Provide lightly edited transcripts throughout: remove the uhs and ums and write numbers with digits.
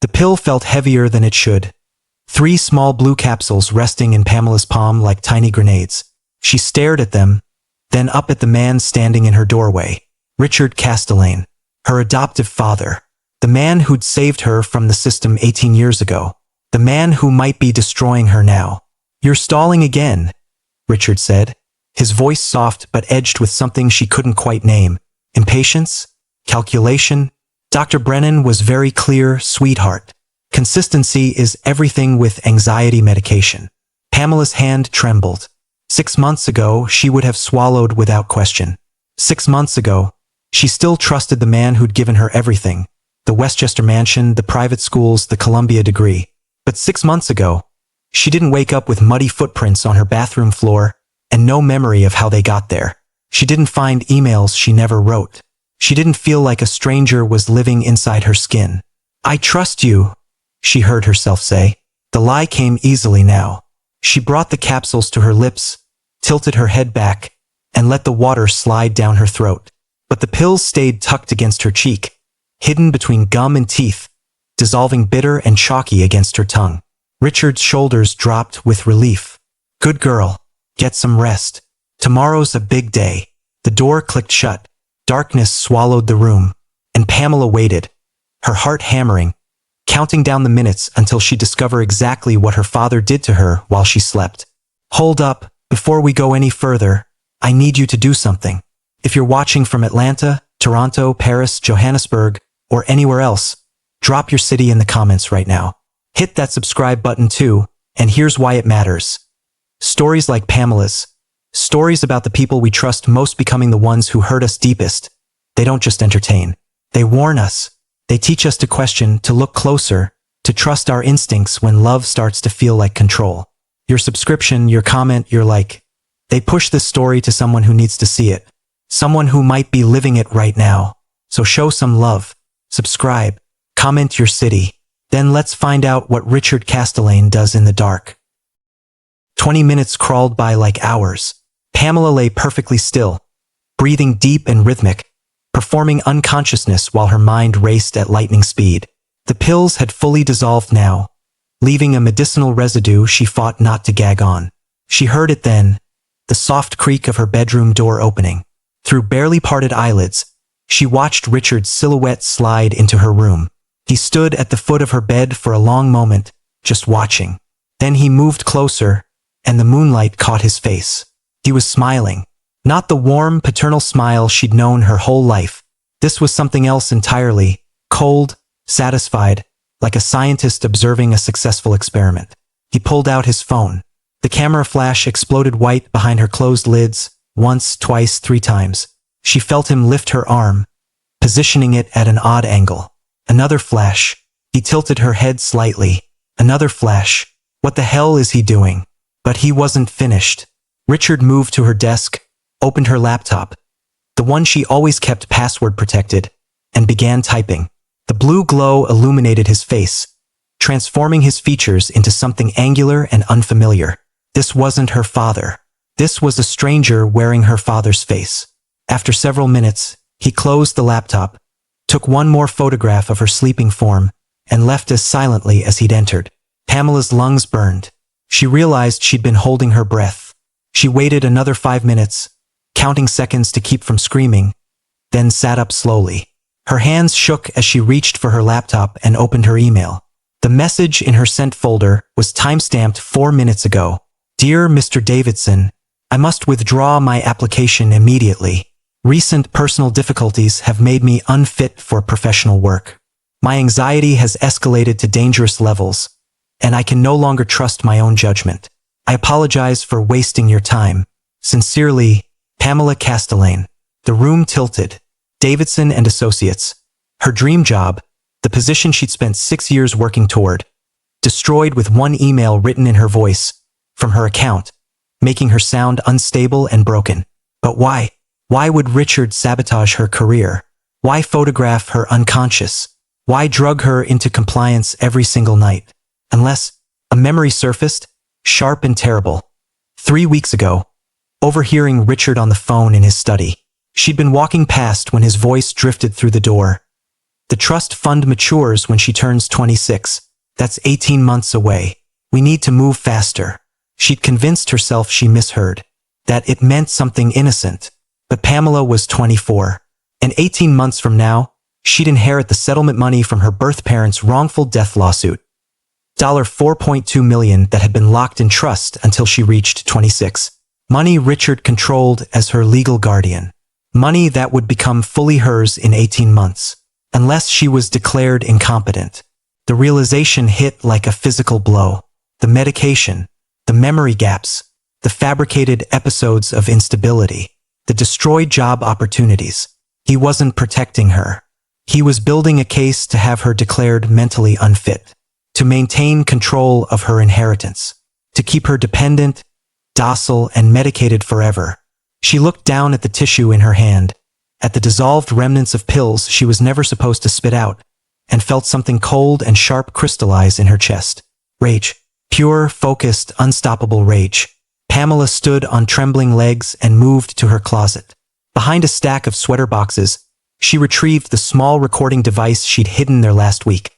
The pill felt heavier than it should. 3 small blue capsules resting in Pamela's palm like tiny grenades. She stared at them, then up at the man standing in her doorway. Richard Castellane, her adoptive father. The man who'd saved her from the system 18 years ago. The man who might be destroying her now. "You're stalling again," Richard said, his voice soft but edged with something she couldn't quite name. Impatience? Calculation? Dr. Brennan was very clear, sweetheart. Consistency is everything with anxiety medication. Pamela's hand trembled. 6 months ago, she would have swallowed without question. 6 months ago, she still trusted the man who'd given her everything. The Westchester mansion, the private schools, the Columbia degree. But 6 months ago, she didn't wake up with muddy footprints on her bathroom floor and no memory of how they got there. She didn't find emails she never wrote. She didn't feel like a stranger was living inside her skin. "I trust you," she heard herself say. The lie came easily now. She brought the capsules to her lips, tilted her head back, and let the water slide down her throat. But the pills stayed tucked against her cheek, hidden between gum and teeth, dissolving bitter and chalky against her tongue. Richard's shoulders dropped with relief. "Good girl. Get some rest. Tomorrow's a big day." The door clicked shut. Darkness swallowed the room, and Pamela waited, her heart hammering, counting down the minutes until she'd discover exactly what her father did to her while she slept. "Hold up, before we go any further, I need you to do something. If you're watching from Atlanta, Toronto, Paris, Johannesburg, or anywhere else, drop your city in the comments right now. Hit that subscribe button too, and here's why it matters. Stories like Pamela's, stories about the people we trust most becoming the ones who hurt us deepest. They don't just entertain. They warn us. They teach us to question, to look closer, to trust our instincts when love starts to feel like control. Your subscription, your comment, your like. They push this story to someone who needs to see it. Someone who might be living it right now. So show some love. Subscribe. Comment your city. Then let's find out what Richard Castellane does in the dark. 20 minutes crawled by like hours. Pamela lay perfectly still, breathing deep and rhythmic, performing unconsciousness while her mind raced at lightning speed. The pills had fully dissolved now, leaving a medicinal residue she fought not to gag on. She heard it then, the soft creak of her bedroom door opening. Through barely parted eyelids, she watched Richard's silhouette slide into her room. He stood at the foot of her bed for a long moment, just watching. Then he moved closer, and the moonlight caught his face. He was smiling. Not the warm, paternal smile she'd known her whole life. This was something else entirely, cold, satisfied, like a scientist observing a successful experiment. He pulled out his phone. The camera flash exploded white behind her closed lids, once, twice, 3 times. She felt him lift her arm, positioning it at an odd angle. Another flash. He tilted her head slightly. Another flash. What the hell is he doing? But he wasn't finished. Richard moved to her desk, opened her laptop, the one she always kept password protected, and began typing. The blue glow illuminated his face, transforming his features into something angular and unfamiliar. This wasn't her father. This was a stranger wearing her father's face. After several minutes, he closed the laptop, took one more photograph of her sleeping form, and left as silently as he'd entered. Pamela's lungs burned. She realized she'd been holding her breath. She waited another 5 minutes, counting seconds to keep from screaming, then sat up slowly. Her hands shook as she reached for her laptop and opened her email. The message in her sent folder was time-stamped 4 minutes ago. "Dear Mr. Davidson, I must withdraw my application immediately. Recent personal difficulties have made me unfit for professional work. My anxiety has escalated to dangerous levels, and I can no longer trust my own judgment. I apologize for wasting your time. Sincerely, Pamela Castellane." The room tilted. Davidson and Associates. Her dream job, the position she'd spent 6 years working toward, destroyed with one email written in her voice, from her account, making her sound unstable and broken. But why? Why would Richard sabotage her career? Why photograph her unconscious? Why drug her into compliance every single night? Unless a memory surfaced, sharp and terrible. 3 weeks ago, overhearing Richard on the phone in his study. She'd been walking past when his voice drifted through the door. The trust fund matures when she turns 26. That's 18 months away. We need to move faster. She'd convinced herself she misheard, that it meant something innocent. But Pamela was 24. And 18 months from now, she'd inherit the settlement money from her birth parents' wrongful death lawsuit. $4.2 million that had been locked in trust until she reached 26. Money Richard controlled as her legal guardian. Money that would become fully hers in 18 months. Unless she was declared incompetent. The realization hit like a physical blow. The medication, the memory gaps, the fabricated episodes of instability, the destroyed job opportunities. He wasn't protecting her. He was building a case to have her declared mentally unfit, to maintain control of her inheritance, to keep her dependent, docile, and medicated forever. She looked down at the tissue in her hand, at the dissolved remnants of pills she was never supposed to spit out, and felt something cold and sharp crystallize in her chest. Rage. Pure, focused, unstoppable rage. Pamela stood on trembling legs and moved to her closet. Behind a stack of sweater boxes, she retrieved the small recording device she'd hidden there last week.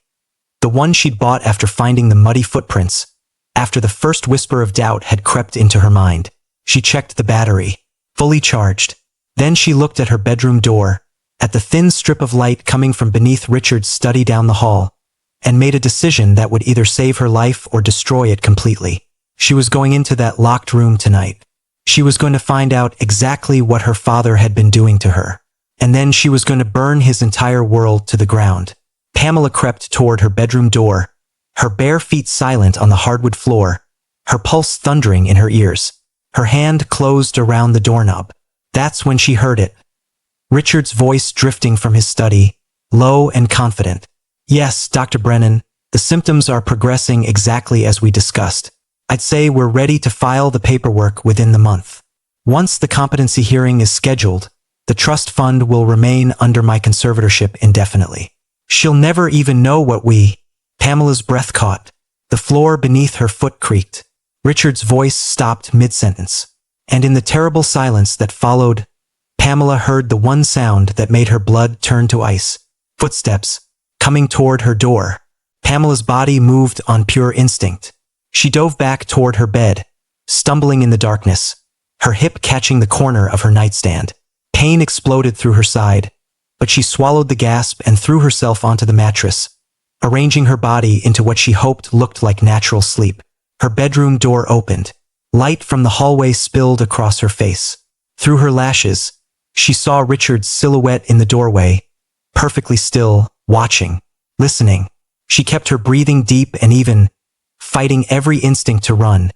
The one she'd bought after finding the muddy footprints, after the first whisper of doubt had crept into her mind. She checked the battery, fully charged. Then she looked at her bedroom door, at the thin strip of light coming from beneath Richard's study down the hall, and made a decision that would either save her life or destroy it completely. She was going into that locked room tonight. She was going to find out exactly what her father had been doing to her. And then she was going to burn his entire world to the ground. Pamela crept toward her bedroom door, her bare feet silent on the hardwood floor, her pulse thundering in her ears. Her hand closed around the doorknob. That's when she heard it. Richard's voice drifting from his study, low and confident. Yes, Dr. Brennan, the symptoms are progressing exactly as we discussed. I'd say we're ready to file the paperwork within the month. Once the competency hearing is scheduled, the trust fund will remain under my conservatorship indefinitely. She'll never even know what Pamela's breath caught. The floor beneath her foot creaked. Richard's voice stopped mid-sentence. And in the terrible silence that followed, Pamela heard the one sound that made her blood turn to ice. Footsteps, coming toward her door. Pamela's body moved on pure instinct. She dove back toward her bed, stumbling in the darkness, her hip catching the corner of her nightstand. Pain exploded through her side, but she swallowed the gasp and threw herself onto the mattress, arranging her body into what she hoped looked like natural sleep. Her bedroom door opened. Light from the hallway spilled across her face. Through her lashes, she saw Richard's silhouette in the doorway, perfectly still, watching, listening. She kept her breathing deep and even, fighting every instinct to run,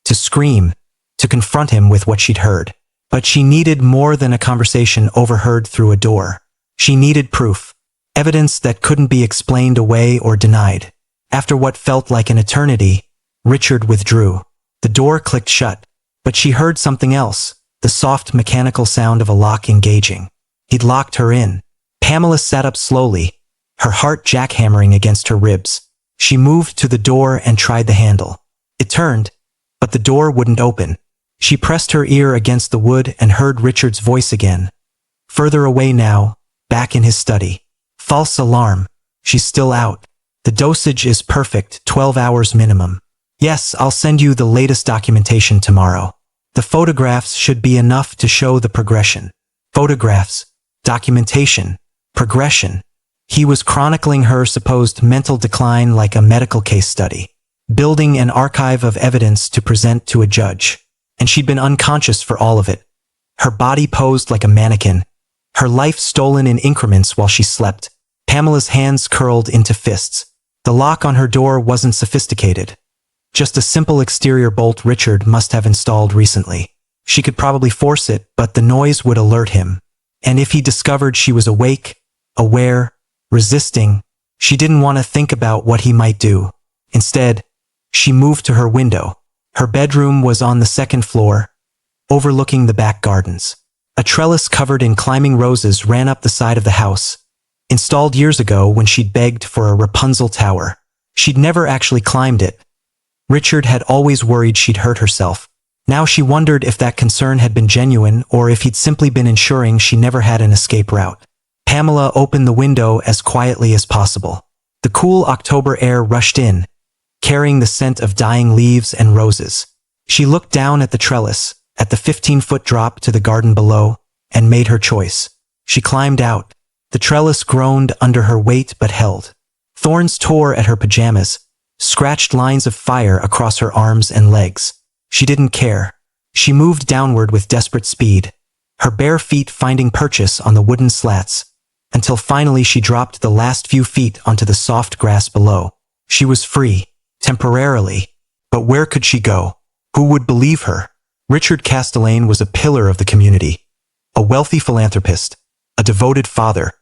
to scream, to confront him with what she'd heard. But she needed more than a conversation overheard through a door. She needed proof, evidence that couldn't be explained away or denied. After what felt like an eternity, Richard withdrew. The door clicked shut, but she heard something else, the soft mechanical sound of a lock engaging. He'd locked her in. Pamela sat up slowly, her heart jackhammering against her ribs. She moved to the door and tried the handle. It turned, but the door wouldn't open. She pressed her ear against the wood and heard Richard's voice again. Further away now, back in his study. False alarm. She's still out. The dosage is perfect, 12 hours minimum. Yes, I'll send you the latest documentation tomorrow. The photographs should be enough to show the progression. Photographs, documentation, progression. He was chronicling her supposed mental decline like a medical case study, building an archive of evidence to present to a judge. And she'd been unconscious for all of it. Her body posed like a mannequin, her life stolen in increments while she slept. Pamela's hands curled into fists. The lock on her door wasn't sophisticated. Just a simple exterior bolt Richard must have installed recently. She could probably force it, but the noise would alert him. And if he discovered she was awake, aware, resisting, she didn't want to think about what he might do. Instead, she moved to her window. Her bedroom was on the second floor, overlooking the back gardens. A trellis covered in climbing roses ran up the side of the house, installed years ago when she'd begged for a Rapunzel tower. She'd never actually climbed it. Richard had always worried she'd hurt herself. Now she wondered if that concern had been genuine or if he'd simply been ensuring she never had an escape route. Pamela opened the window as quietly as possible. The cool October air rushed in, carrying the scent of dying leaves and roses. She looked down at the trellis, at the 15-foot drop to the garden below, and made her choice. She climbed out. The trellis groaned under her weight but held. Thorns tore at her pajamas, scratched lines of fire across her arms and legs. She didn't care. She moved downward with desperate speed, her bare feet finding purchase on the wooden slats, until finally she dropped the last few feet onto the soft grass below. She was free, temporarily. But where could she go? Who would believe her? Richard Castellane was a pillar of the community, a wealthy philanthropist, a devoted father,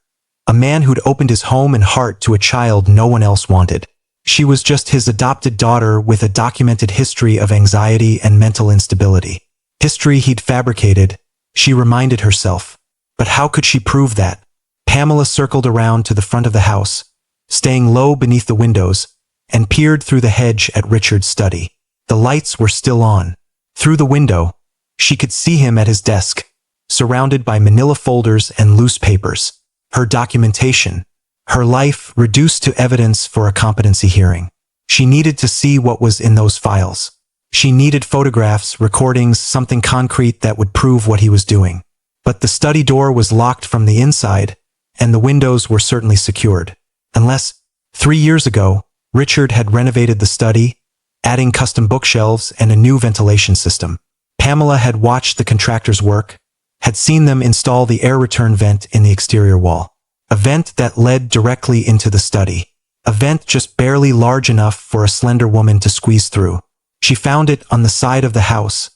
a man who'd opened his home and heart to a child no one else wanted. She was just his adopted daughter with a documented history of anxiety and mental instability. History he'd fabricated, she reminded herself. But how could she prove that? Pamela circled around to the front of the house, staying low beneath the windows, and peered through the hedge at Richard's study. The lights were still on. Through the window, she could see him at his desk, surrounded by manila folders and loose papers. Her documentation, her life reduced to evidence for a competency hearing. She needed to see what was in those files. She needed photographs, recordings, something concrete that would prove what he was doing. But the study door was locked from the inside, and the windows were certainly secured. Unless, 3 years ago, Richard had renovated the study, adding custom bookshelves and a new ventilation system. Pamela had watched the contractors work, had seen them install the air return vent in the exterior wall. A vent that led directly into the study. A vent just barely large enough for a slender woman to squeeze through. She found it on the side of the house,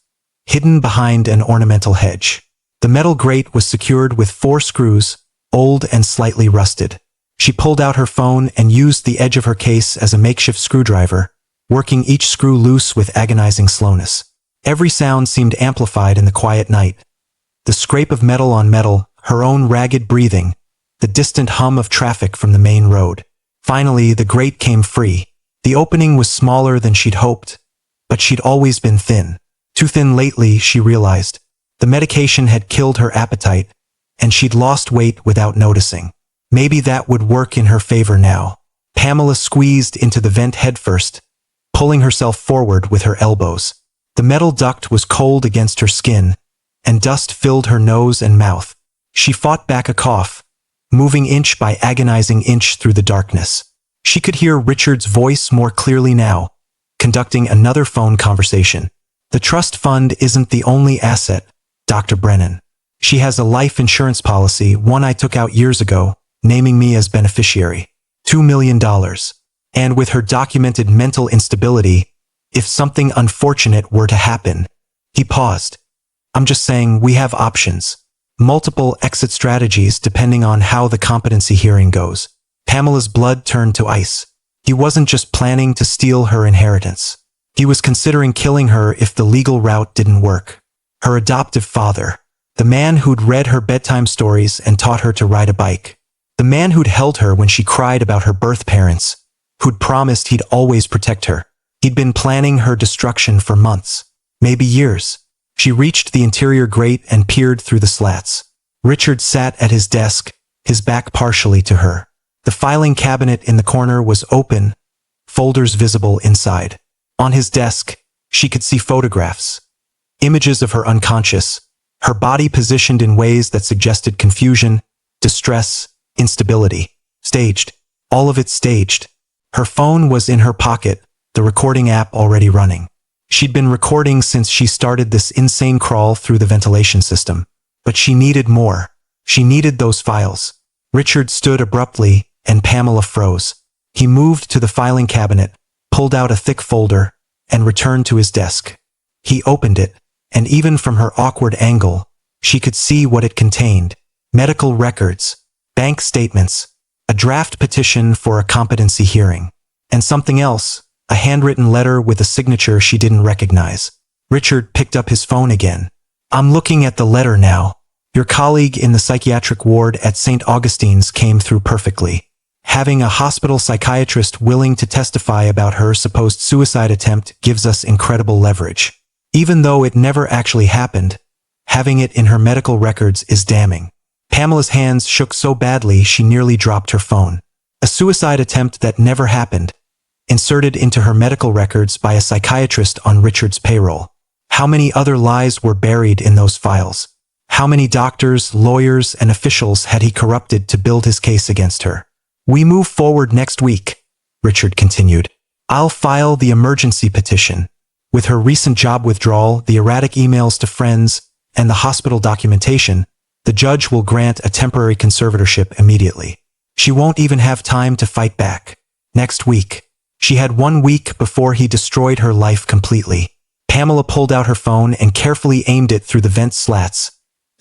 hidden behind an ornamental hedge. The metal grate was secured with 4 screws, old and slightly rusted. She pulled out her phone and used the edge of her case as a makeshift screwdriver, working each screw loose with agonizing slowness. Every sound seemed amplified in the quiet night. The scrape of metal on metal, her own ragged breathing, the distant hum of traffic from the main road. Finally, the grate came free. The opening was smaller than she'd hoped, but she'd always been thin. Too thin lately, she realized. The medication had killed her appetite, and she'd lost weight without noticing. Maybe that would work in her favor now. Pamela squeezed into the vent headfirst, pulling herself forward with her elbows. The metal duct was cold against her skin, and dust filled her nose and mouth. She fought back a cough, moving inch by agonizing inch through the darkness. She could hear Richard's voice more clearly now, conducting another phone conversation. The trust fund isn't the only asset, Dr. Brennan. She has a life insurance policy, one I took out years ago, naming me as beneficiary. $2 million. And with her documented mental instability, if something unfortunate were to happen. He paused. I'm just saying we have options. Multiple exit strategies depending on how the competency hearing goes. Pamela's blood turned to ice. He wasn't just planning to steal her inheritance. He was considering killing her if the legal route didn't work. Her adoptive father. The man who'd read her bedtime stories and taught her to ride a bike. The man who'd held her when she cried about her birth parents. Who'd promised he'd always protect her. He'd been planning her destruction for months. Maybe years. She reached the interior grate and peered through the slats. Richard sat at his desk, his back partially to her. The filing cabinet in the corner was open, folders visible inside. On his desk, she could see photographs. Images of her unconscious, her body positioned in ways that suggested confusion, distress, instability. Staged. All of it staged. Her phone was in her pocket, the recording app already running. She'd been recording since she started this insane crawl through the ventilation system. But she needed more. She needed those files. Richard stood abruptly, and Pamela froze. He moved to the filing cabinet, pulled out a thick folder, and returned to his desk. He opened it, and even from her awkward angle, she could see what it contained. Medical records, bank statements, a draft petition for a competency hearing, and something else, a handwritten letter with a signature she didn't recognize. Richard picked up his phone again. I'm looking at the letter now. Your colleague in the psychiatric ward at St. Augustine's came through perfectly. Having a hospital psychiatrist willing to testify about her supposed suicide attempt gives us incredible leverage. Even though it never actually happened, having it in her medical records is damning. Pamela's hands shook so badly she nearly dropped her phone. A suicide attempt that never happened, inserted into her medical records by a psychiatrist on Richard's payroll. How many other lies were buried in those files? How many doctors, lawyers, and officials had he corrupted to build his case against her? We move forward next week, Richard continued. I'll file the emergency petition. With her recent job withdrawal, the erratic emails to friends, and the hospital documentation, the judge will grant a temporary conservatorship immediately. She won't even have time to fight back. Next week. She had 1 week before he destroyed her life completely. Pamela pulled out her phone and carefully aimed it through the vent slats,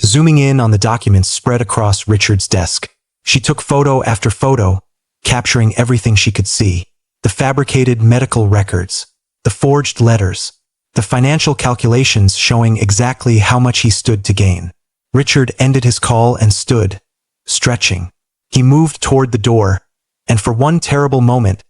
zooming in on the documents spread across Richard's desk. She took photo after photo, capturing everything she could see. The fabricated medical records, the forged letters, the financial calculations showing exactly how much he stood to gain. Richard ended his call and stood, stretching. He moved toward the door, and for one terrible moment,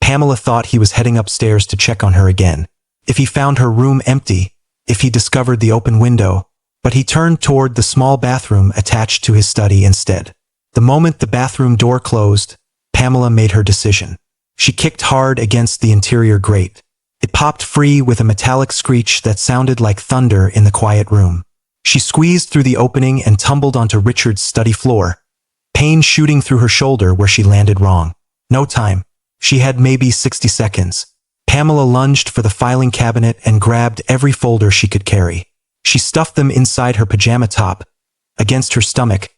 Pamela thought he was heading upstairs to check on her again. If he found her room empty, if he discovered the open window, but he turned toward the small bathroom attached to his study instead. The moment the bathroom door closed, Pamela made her decision. She kicked hard against the interior grate. It popped free with a metallic screech that sounded like thunder in the quiet room. She squeezed through the opening and tumbled onto Richard's study floor, pain shooting through her shoulder where she landed wrong. No time. She had maybe 60 seconds. Pamela lunged for the filing cabinet and grabbed every folder she could carry. She stuffed them inside her pajama top, against her stomach,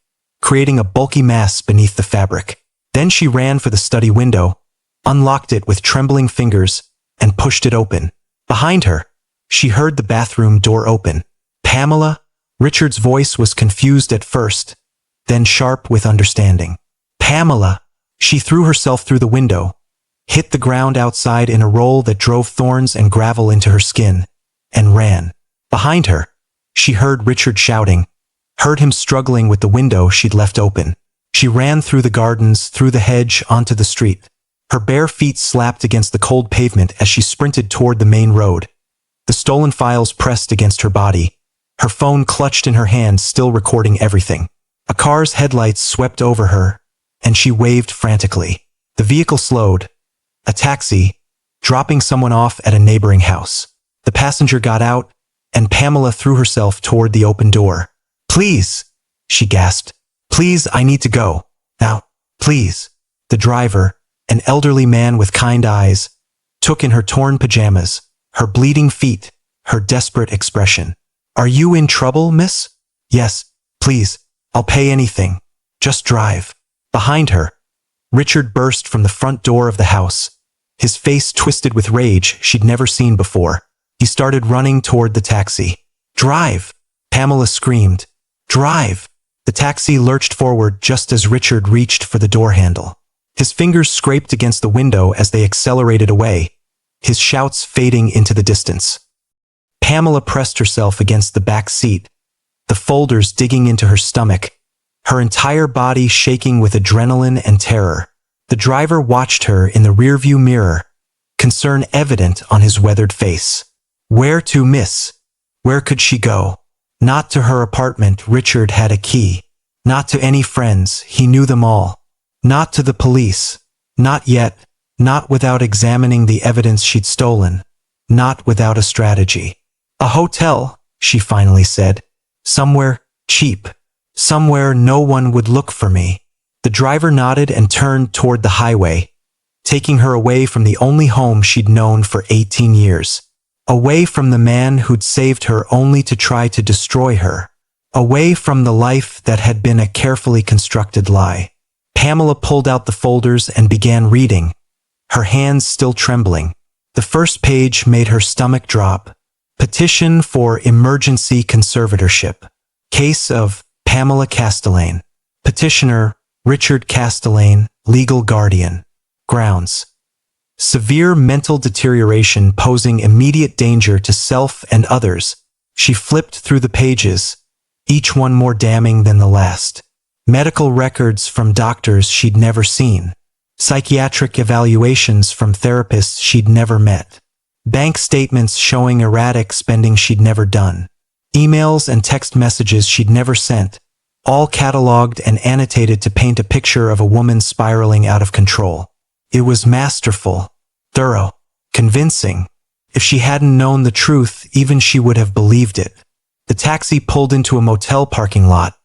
creating a bulky mass beneath the fabric. Then she ran for the study window, unlocked it with trembling fingers, and pushed it open. Behind her, she heard the bathroom door open. Pamela? Richard's voice was confused at first, then sharp with understanding. Pamela! She threw herself through the window, hit the ground outside in a roll that drove thorns and gravel into her skin, and ran. Behind her, she heard Richard shouting, heard him struggling with the window she'd left open. She ran through the gardens, through the hedge, onto the street. Her bare feet slapped against the cold pavement as she sprinted toward the main road. The stolen files pressed against her body, her phone clutched in her hand, still recording everything. A car's headlights swept over her, and she waved frantically. The vehicle slowed. A taxi, dropping someone off at a neighboring house. The passenger got out, and Pamela threw herself toward the open door. Please, she gasped. Please, I need to go. Now, please. The driver, an elderly man with kind eyes, took in her torn pajamas, her bleeding feet, her desperate expression. Are you in trouble, miss? Yes, please. I'll pay anything. Just drive. Behind her, Richard burst from the front door of the house, his face twisted with rage she'd never seen before. He started running toward the taxi. Drive! Pamela screamed. Drive! The taxi lurched forward just as Richard reached for the door handle. His fingers scraped against the window as they accelerated away, his shouts fading into the distance. Pamela pressed herself against the back seat, the folders digging into her stomach, her entire body shaking with adrenaline and terror. The driver watched her in the rearview mirror, concern evident on his weathered face. Where to, miss? Where could she go? Not to her apartment, Richard had a key. Not to any friends, he knew them all. Not to the police. Not yet. Not without examining the evidence she'd stolen. Not without a strategy. A hotel, she finally said. Somewhere cheap. Somewhere no one would look for me. The driver nodded and turned toward the highway, taking her away from the only home she'd known for 18 years. Away from the man who'd saved her only to try to destroy her. Away from the life that had been a carefully constructed lie. Pamela pulled out the folders and began reading, her hands still trembling. The first page made her stomach drop. Petition for emergency conservatorship. Case of Pamela Castellane. Petitioner, Richard Castellane, legal guardian. Grounds. Severe mental deterioration posing immediate danger to self and others. She flipped through the pages, each one more damning than the last. Medical records from doctors she'd never seen. Psychiatric evaluations from therapists she'd never met. Bank statements showing erratic spending she'd never done. Emails and text messages she'd never sent, all cataloged and annotated to paint a picture of a woman spiraling out of control. It was masterful, thorough, convincing. If she hadn't known the truth, even she would have believed it. The taxi pulled into a motel parking lot,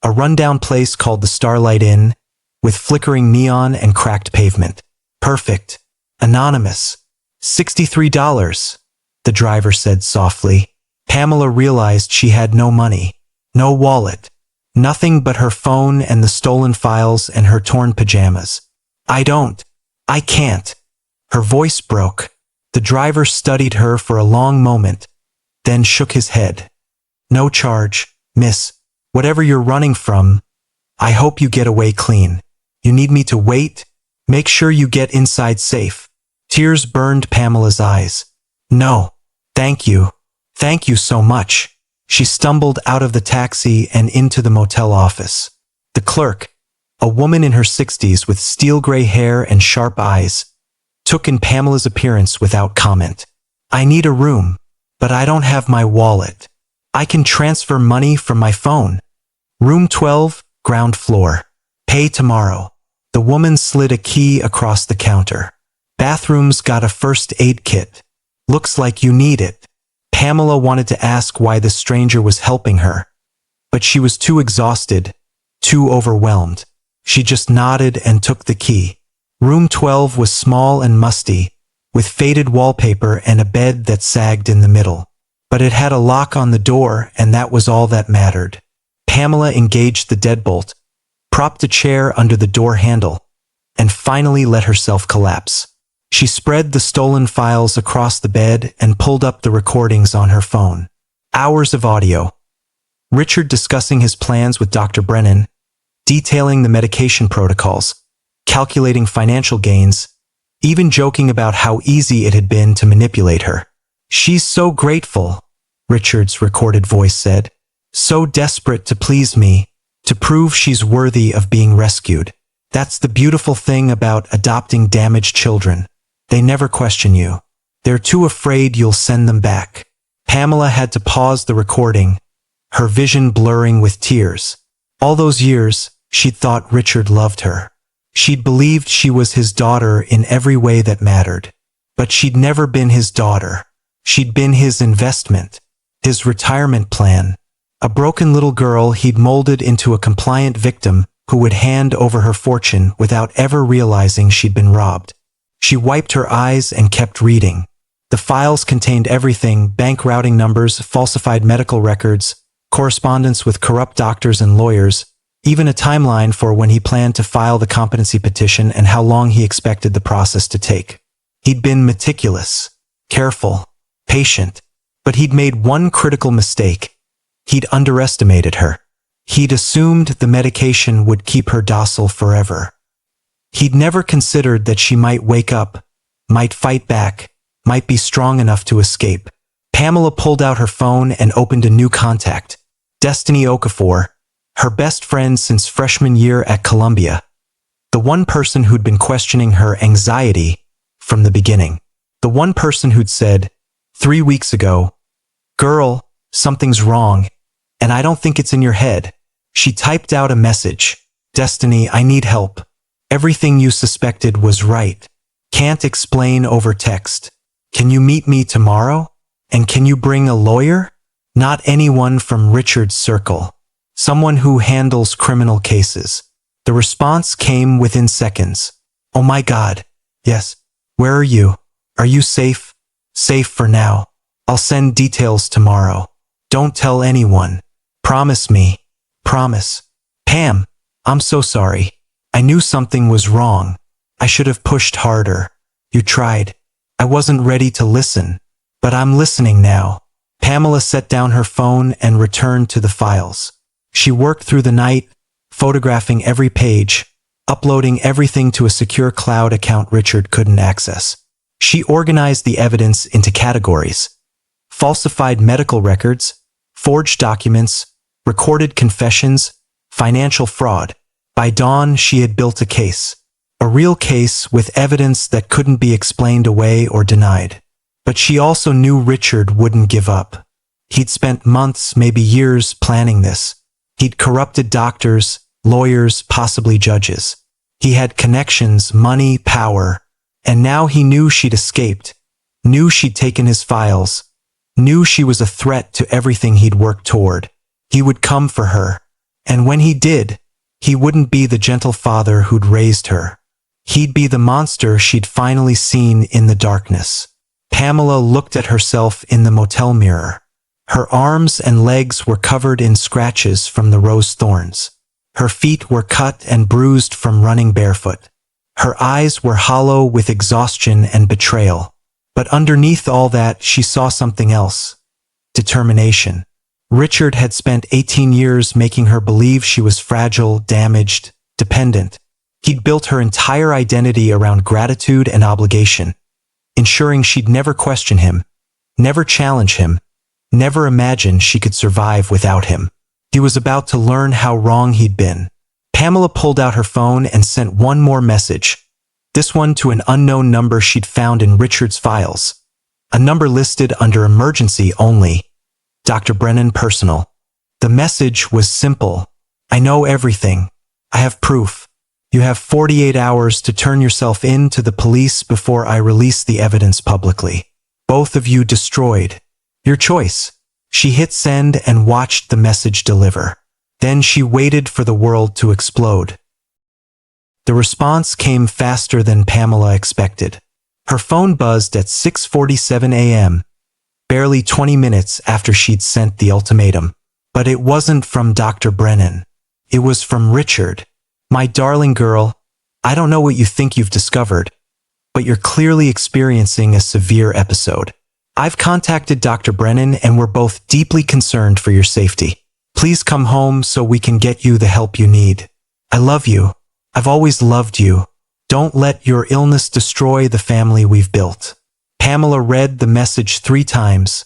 a rundown place called the Starlight Inn, with flickering neon and cracked pavement. Perfect. Anonymous. $63, the driver said softly. Pamela realized she had no money, no wallet, nothing but her phone and the stolen files and her torn pajamas. I can't. Her voice broke. The driver studied her for a long moment, then shook his head. No charge, miss. Whatever you're running from, I hope you get away clean. You need me to wait? Make sure you get inside safe. Tears burned Pamela's eyes. No, thank you. Thank you so much. She stumbled out of the taxi and into the motel office. The clerk, a woman in her 60s with steel gray hair and sharp eyes, took in Pamela's appearance without comment. I need a room, but I don't have my wallet. I can transfer money from my phone. Room 12, ground floor. Pay tomorrow. The woman slid a key across the counter. Bathrooms got a first aid kit. Looks like you need it. Pamela wanted to ask why the stranger was helping her, but she was too exhausted, too overwhelmed. She just nodded and took the key. Room 12 was small and musty, with faded wallpaper and a bed that sagged in the middle. But it had a lock on the door, and that was all that mattered. Pamela engaged the deadbolt, propped a chair under the door handle, and finally let herself collapse. She spread the stolen files across the bed and pulled up the recordings on her phone. Hours of audio. Richard discussing his plans with Dr. Brennan, detailing the medication protocols, calculating financial gains, even joking about how easy it had been to manipulate her. She's so grateful, Richard's recorded voice said. So desperate to please me, to prove she's worthy of being rescued. That's the beautiful thing about adopting damaged children. They never question you. They're too afraid you'll send them back. Pamela had to pause the recording, her vision blurring with tears. All those years, she'd thought Richard loved her. She'd believed she was his daughter in every way that mattered. But she'd never been his daughter. She'd been his investment, his retirement plan. A broken little girl he'd molded into a compliant victim who would hand over her fortune without ever realizing she'd been robbed. She wiped her eyes and kept reading. The files contained everything: bank routing numbers, falsified medical records, correspondence with corrupt doctors and lawyers, even a timeline for when he planned to file the competency petition and how long he expected the process to take. He'd been meticulous, careful, patient, but he'd made one critical mistake. He'd underestimated her. He'd assumed the medication would keep her docile forever. He'd never considered that she might wake up, might fight back, might be strong enough to escape. Pamela pulled out her phone and opened a new contact. Destiny Okafor, her best friend since freshman year at Columbia. The one person who'd been questioning her anxiety from the beginning. The one person who'd said, 3 weeks ago, "Girl, something's wrong, and I don't think it's in your head." She typed out a message. "Destiny, I need help. Everything you suspected was right. Can't explain over text. Can you meet me tomorrow? And can you bring a lawyer? Not anyone from Richard's circle. Someone who handles criminal cases." The response came within seconds. "Oh my God. Yes. Where are you? Are you safe?" "Safe for now. I'll send details tomorrow. Don't tell anyone. Promise me. Promise." "Pam, I'm so sorry. I knew something was wrong. I should have pushed harder. You tried. I wasn't ready to listen. But I'm listening now." Pamela set down her phone and returned to the files. She worked through the night, photographing every page, uploading everything to a secure cloud account Richard couldn't access. She organized the evidence into categories: falsified medical records, forged documents, recorded confessions, financial fraud. By dawn, she had built a case. A real case with evidence that couldn't be explained away or denied. But she also knew Richard wouldn't give up. He'd spent months, maybe years, planning this. He'd corrupted doctors, lawyers, possibly judges. He had connections, money, power, and now he knew she'd escaped, knew she'd taken his files, knew she was a threat to everything he'd worked toward. He would come for her, and when he did, he wouldn't be the gentle father who'd raised her. He'd be the monster she'd finally seen in the darkness. Pamela looked at herself in the motel mirror. Her arms and legs were covered in scratches from the rose thorns. Her feet were cut and bruised from running barefoot. Her eyes were hollow with exhaustion and betrayal. But underneath all that, she saw something else. Determination. Richard had spent 18 years making her believe she was fragile, damaged, dependent. He'd built her entire identity around gratitude and obligation, ensuring she'd never question him, never challenge him, never imagine she could survive without him. He was about to learn how wrong he'd been. Pamela pulled out her phone and sent one more message, this one to an unknown number she'd found in Richard's files. A number listed under emergency only. Dr. Brennan, personal. The message was simple. I know everything. I have proof. You have 48 hours to turn yourself in to the police before I release the evidence publicly. Both of you destroyed. Your choice. She hit send and watched the message deliver. Then she waited for the world to explode. The response came faster than Pamela expected. Her phone buzzed at 6:47 a.m., barely 20 minutes after she'd sent the ultimatum. But it wasn't from Dr. Brennan. It was from Richard. My darling girl, I don't know what you think you've discovered, but you're clearly experiencing a severe episode. I've contacted Dr. Brennan and we're both deeply concerned for your safety. Please come home so we can get you the help you need. I love you. I've always loved you. Don't let your illness destroy the family we've built. Pamela read the message 3 times,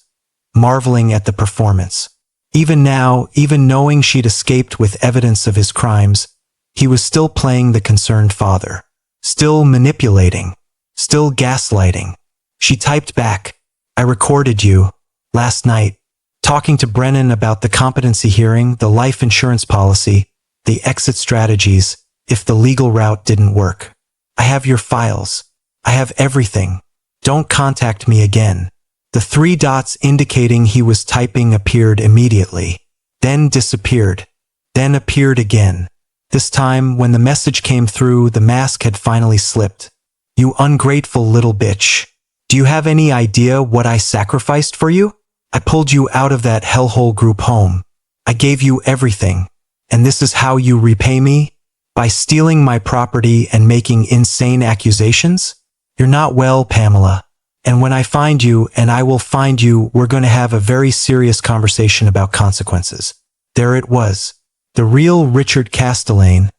marveling at the performance. Even now, even knowing she'd escaped with evidence of his crimes, he was still playing the concerned father. Still manipulating. Still gaslighting. She typed back, I recorded you, last night, talking to Brennan about the competency hearing, the life insurance policy, the exit strategies, if the legal route didn't work. I have your files. I have everything. Don't contact me again. The 3 dots indicating he was typing appeared immediately, then disappeared, then appeared again. This time, when the message came through, the mask had finally slipped. You ungrateful little bitch. Do you have any idea what I sacrificed for you? I pulled you out of that hellhole group home. I gave you everything. And this is how you repay me? By stealing my property and making insane accusations? You're not well, Pamela. And when I find you, and I will find you, we're going to have a very serious conversation about consequences. There it was. The real Richard Castellane,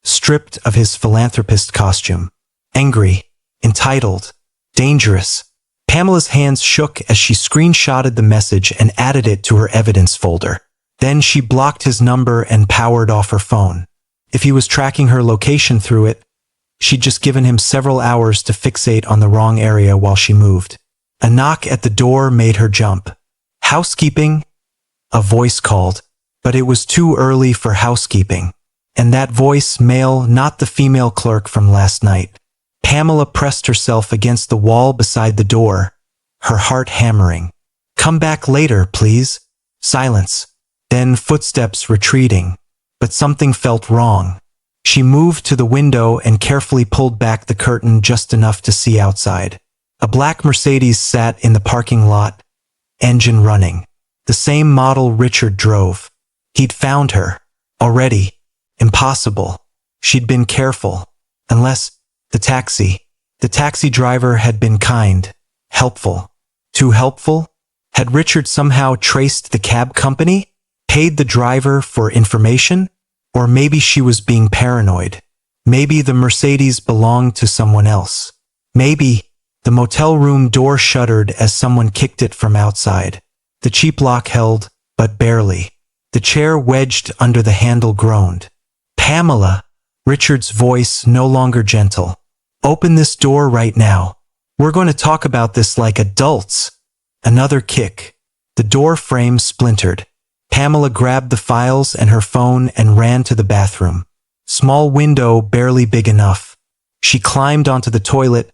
stripped of his philanthropist costume. Angry, entitled, dangerous. Pamela's hands shook as she screenshotted the message and added it to her evidence folder. Then she blocked his number and powered off her phone. If he was tracking her location through it, she'd just given him several hours to fixate on the wrong area while she moved. A knock at the door made her jump. Housekeeping? A voice called, but it was too early for housekeeping. And that voice, male, not the female clerk from last night. Pamela pressed herself against the wall beside the door, her heart hammering. Come back later, please. Silence. Then footsteps retreating. But something felt wrong. She moved to the window and carefully pulled back the curtain just enough to see outside. A black Mercedes sat in the parking lot, engine running. The same model Richard drove. He'd found her. Already. Impossible. She'd been careful. Unless the taxi driver had been kind, helpful. Too helpful? Had Richard somehow traced the cab company? Paid the driver for information? Or maybe she was being paranoid. Maybe the Mercedes belonged to someone else. Maybe the motel room door shuttered as someone kicked it from outside. The cheap lock held, but barely. The chair wedged under the handle groaned. Pamela! Richard's voice no longer gentle. Open this door right now. We're going to talk about this like adults. Another kick. The door frame splintered. Pamela grabbed the files and her phone and ran to the bathroom. Small window, barely big enough. She climbed onto the toilet,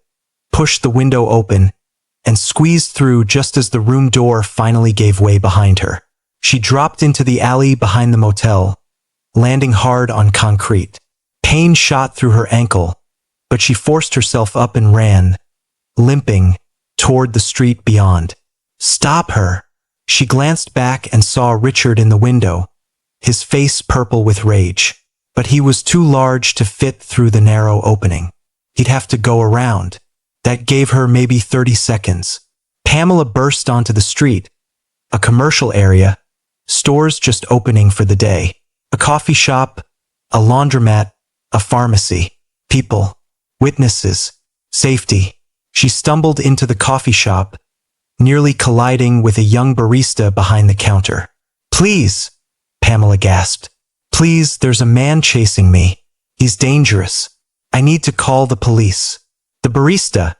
pushed the window open, and squeezed through just as the room door finally gave way behind her. She dropped into the alley behind the motel, landing hard on concrete. Pain shot through her ankle, but she forced herself up and ran, limping, toward the street beyond. Stop her! She glanced back and saw Richard in the window, his face purple with rage. But he was too large to fit through the narrow opening. He'd have to go around. That gave her maybe 30 seconds. Pamela burst onto the street. A commercial area, stores just opening for the day. A coffee shop, a laundromat, a pharmacy. People, witnesses, safety. She stumbled into the coffee shop, nearly colliding with a young barista behind the counter. Please, Pamela gasped. Please, there's a man chasing me. He's dangerous. I need to call the police. The barista,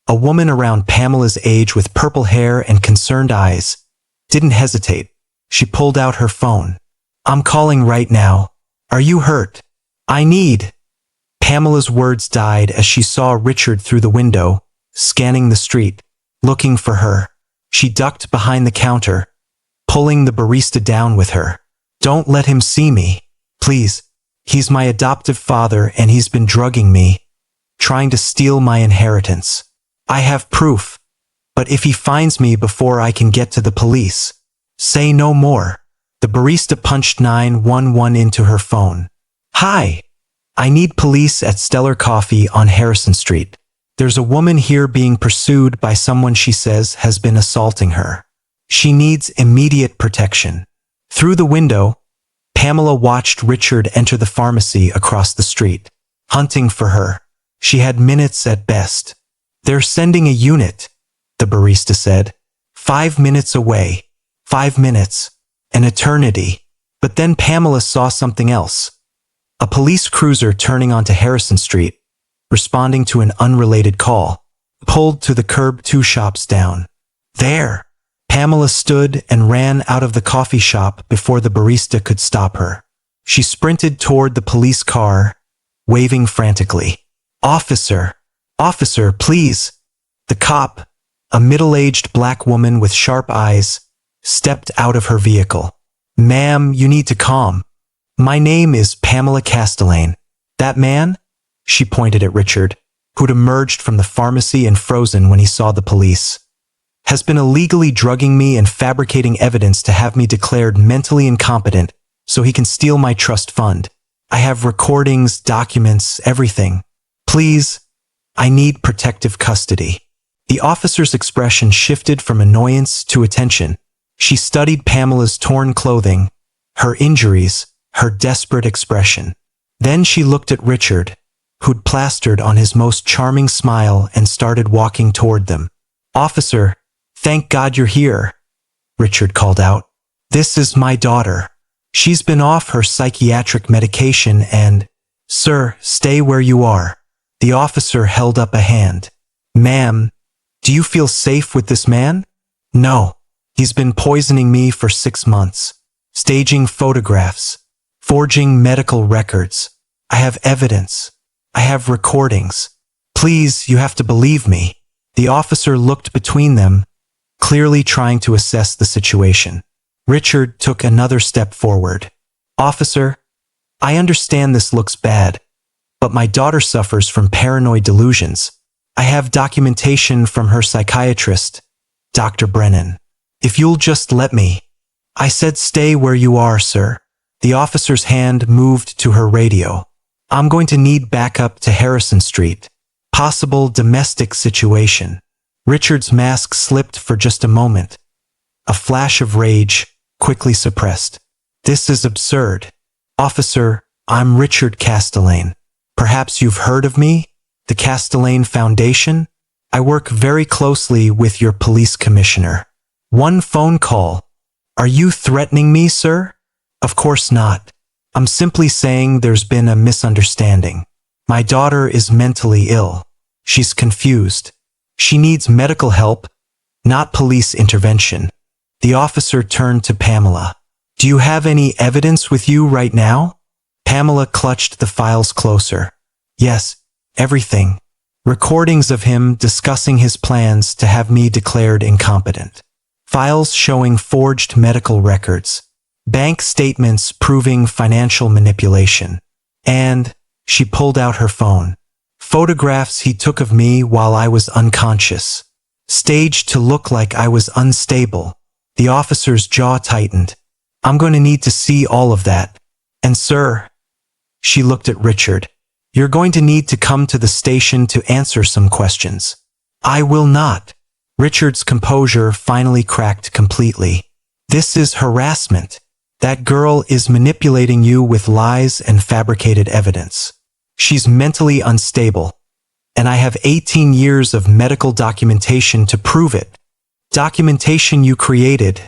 a woman around Pamela's age with purple hair and concerned eyes, didn't hesitate. She pulled out her phone. I'm calling right now. Are you hurt? I need. Pamela's words died as she saw Richard through the window, scanning the street, looking for her. She ducked behind the counter, pulling the barista down with her. Don't let him see me. Please. He's my adoptive father and he's been drugging me, trying to steal my inheritance. I have proof. But if he finds me before I can get to the police, say no more. The barista punched 911 into her phone. Hi. I need police at Stellar Coffee on Harrison Street. There's a woman here being pursued by someone she says has been assaulting her. She needs immediate protection. Through the window, Pamela watched Richard enter the pharmacy across the street, hunting for her. She had minutes at best. They're sending a unit, the barista said. 5 minutes away. 5 minutes. An eternity. But then Pamela saw something else. A police cruiser turning onto Harrison Street, responding to an unrelated call, pulled to the curb 2 shops down. There! Pamela stood and ran out of the coffee shop before the barista could stop her. She sprinted toward the police car, waving frantically. Officer! Officer, please! The cop, a middle-aged black woman with sharp eyes, stepped out of her vehicle. Ma'am, you need to calm. My name is Pamela Castellane. That man? She pointed at Richard, who'd emerged from the pharmacy and frozen when he saw the police. Has been illegally drugging me and fabricating evidence to have me declared mentally incompetent so he can steal my trust fund. I have recordings, documents, everything. Please, I need protective custody. The officer's expression shifted from annoyance to attention. She studied Pamela's torn clothing, her injuries, her desperate expression. Then she looked at Richard, who'd plastered on his most charming smile and started walking toward them. Officer, thank God you're here, Richard called out. This is my daughter. She's been off her psychiatric medication and… Sir, stay where you are. The officer held up a hand. Ma'am, do you feel safe with this man? No. He's been poisoning me for 6 months, staging photographs, forging medical records. I have evidence. I have recordings. Please, you have to believe me. The officer looked between them, clearly trying to assess the situation. Richard took another step forward. Officer, I understand this looks bad, but my daughter suffers from paranoid delusions. I have documentation from her psychiatrist, Dr. Brennan. If you'll just let me. I said stay where you are, sir. The officer's hand moved to her radio. I'm going to need backup to Harrison Street. Possible domestic situation. Richard's mask slipped for just a moment. A flash of rage, quickly suppressed. This is absurd. Officer, I'm Richard Castellane. Perhaps you've heard of me? The Castellane Foundation? I work very closely with your police commissioner. One phone call. Are you threatening me, sir? Of course not. I'm simply saying there's been a misunderstanding. My daughter is mentally ill. She's confused. She needs medical help, not police intervention. The officer turned to Pamela. Do you have any evidence with you right now? Pamela clutched the files closer. Yes, everything. Recordings of him discussing his plans to have me declared incompetent. Files showing forged medical records. Bank statements proving financial manipulation. And she pulled out her phone. Photographs he took of me while I was unconscious. Staged to look like I was unstable. The officer's jaw tightened. I'm going to need to see all of that. And sir, she looked at Richard, you're going to need to come to the station to answer some questions. I will not. Richard's composure finally cracked completely. This is harassment. That girl is manipulating you with lies and fabricated evidence. She's mentally unstable. And I have 18 years of medical documentation to prove it. Documentation you created,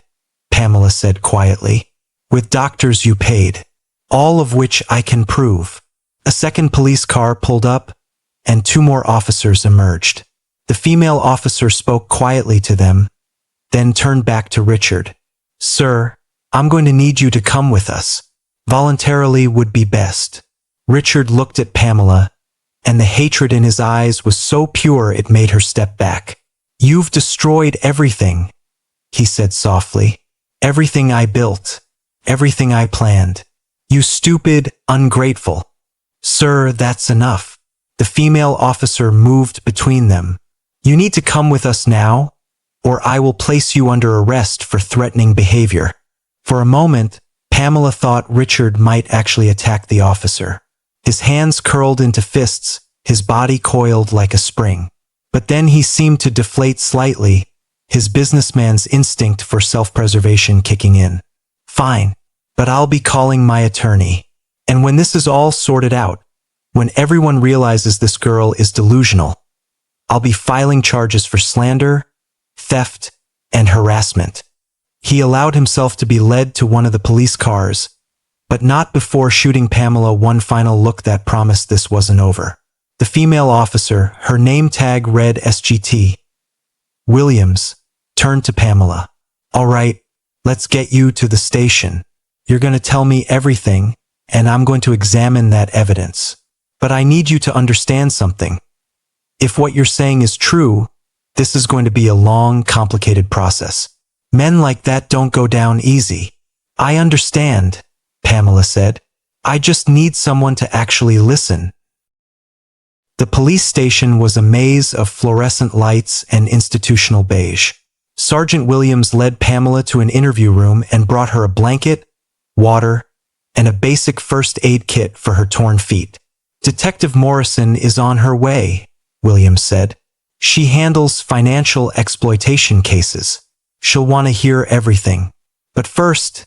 Pamela said quietly, with doctors you paid, all of which I can prove. A second police car pulled up, and 2 more officers emerged. The female officer spoke quietly to them, then turned back to Richard. Sir, I'm going to need you to come with us. Voluntarily would be best. Richard looked at Pamela, and the hatred in his eyes was so pure it made her step back. You've destroyed everything, he said softly. Everything I built, everything I planned. You stupid, ungrateful. Sir, that's enough. The female officer moved between them. You need to come with us now, or I will place you under arrest for threatening behavior. For a moment, Pamela thought Richard might actually attack the officer. His hands curled into fists, his body coiled like a spring. But then he seemed to deflate slightly, his businessman's instinct for self-preservation kicking in. Fine, but I'll be calling my attorney. And when this is all sorted out, when everyone realizes this girl is delusional, I'll be filing charges for slander, theft, and harassment. He allowed himself to be led to one of the police cars, but not before shooting Pamela one final look that promised this wasn't over. The female officer, her name tag read SGT. Williams, turned to Pamela. All right, let's get you to the station. You're going to tell me everything, and I'm going to examine that evidence. But I need you to understand something. If what you're saying is true, this is going to be a long, complicated process. Men like that don't go down easy. I understand, Pamela said. I just need someone to actually listen. The police station was a maze of fluorescent lights and institutional beige. Sergeant Williams led Pamela to an interview room and brought her a blanket, water, and a basic first aid kit for her torn feet. Detective Morrison is on her way, Williams said. She handles financial exploitation cases. She'll want to hear everything. But first,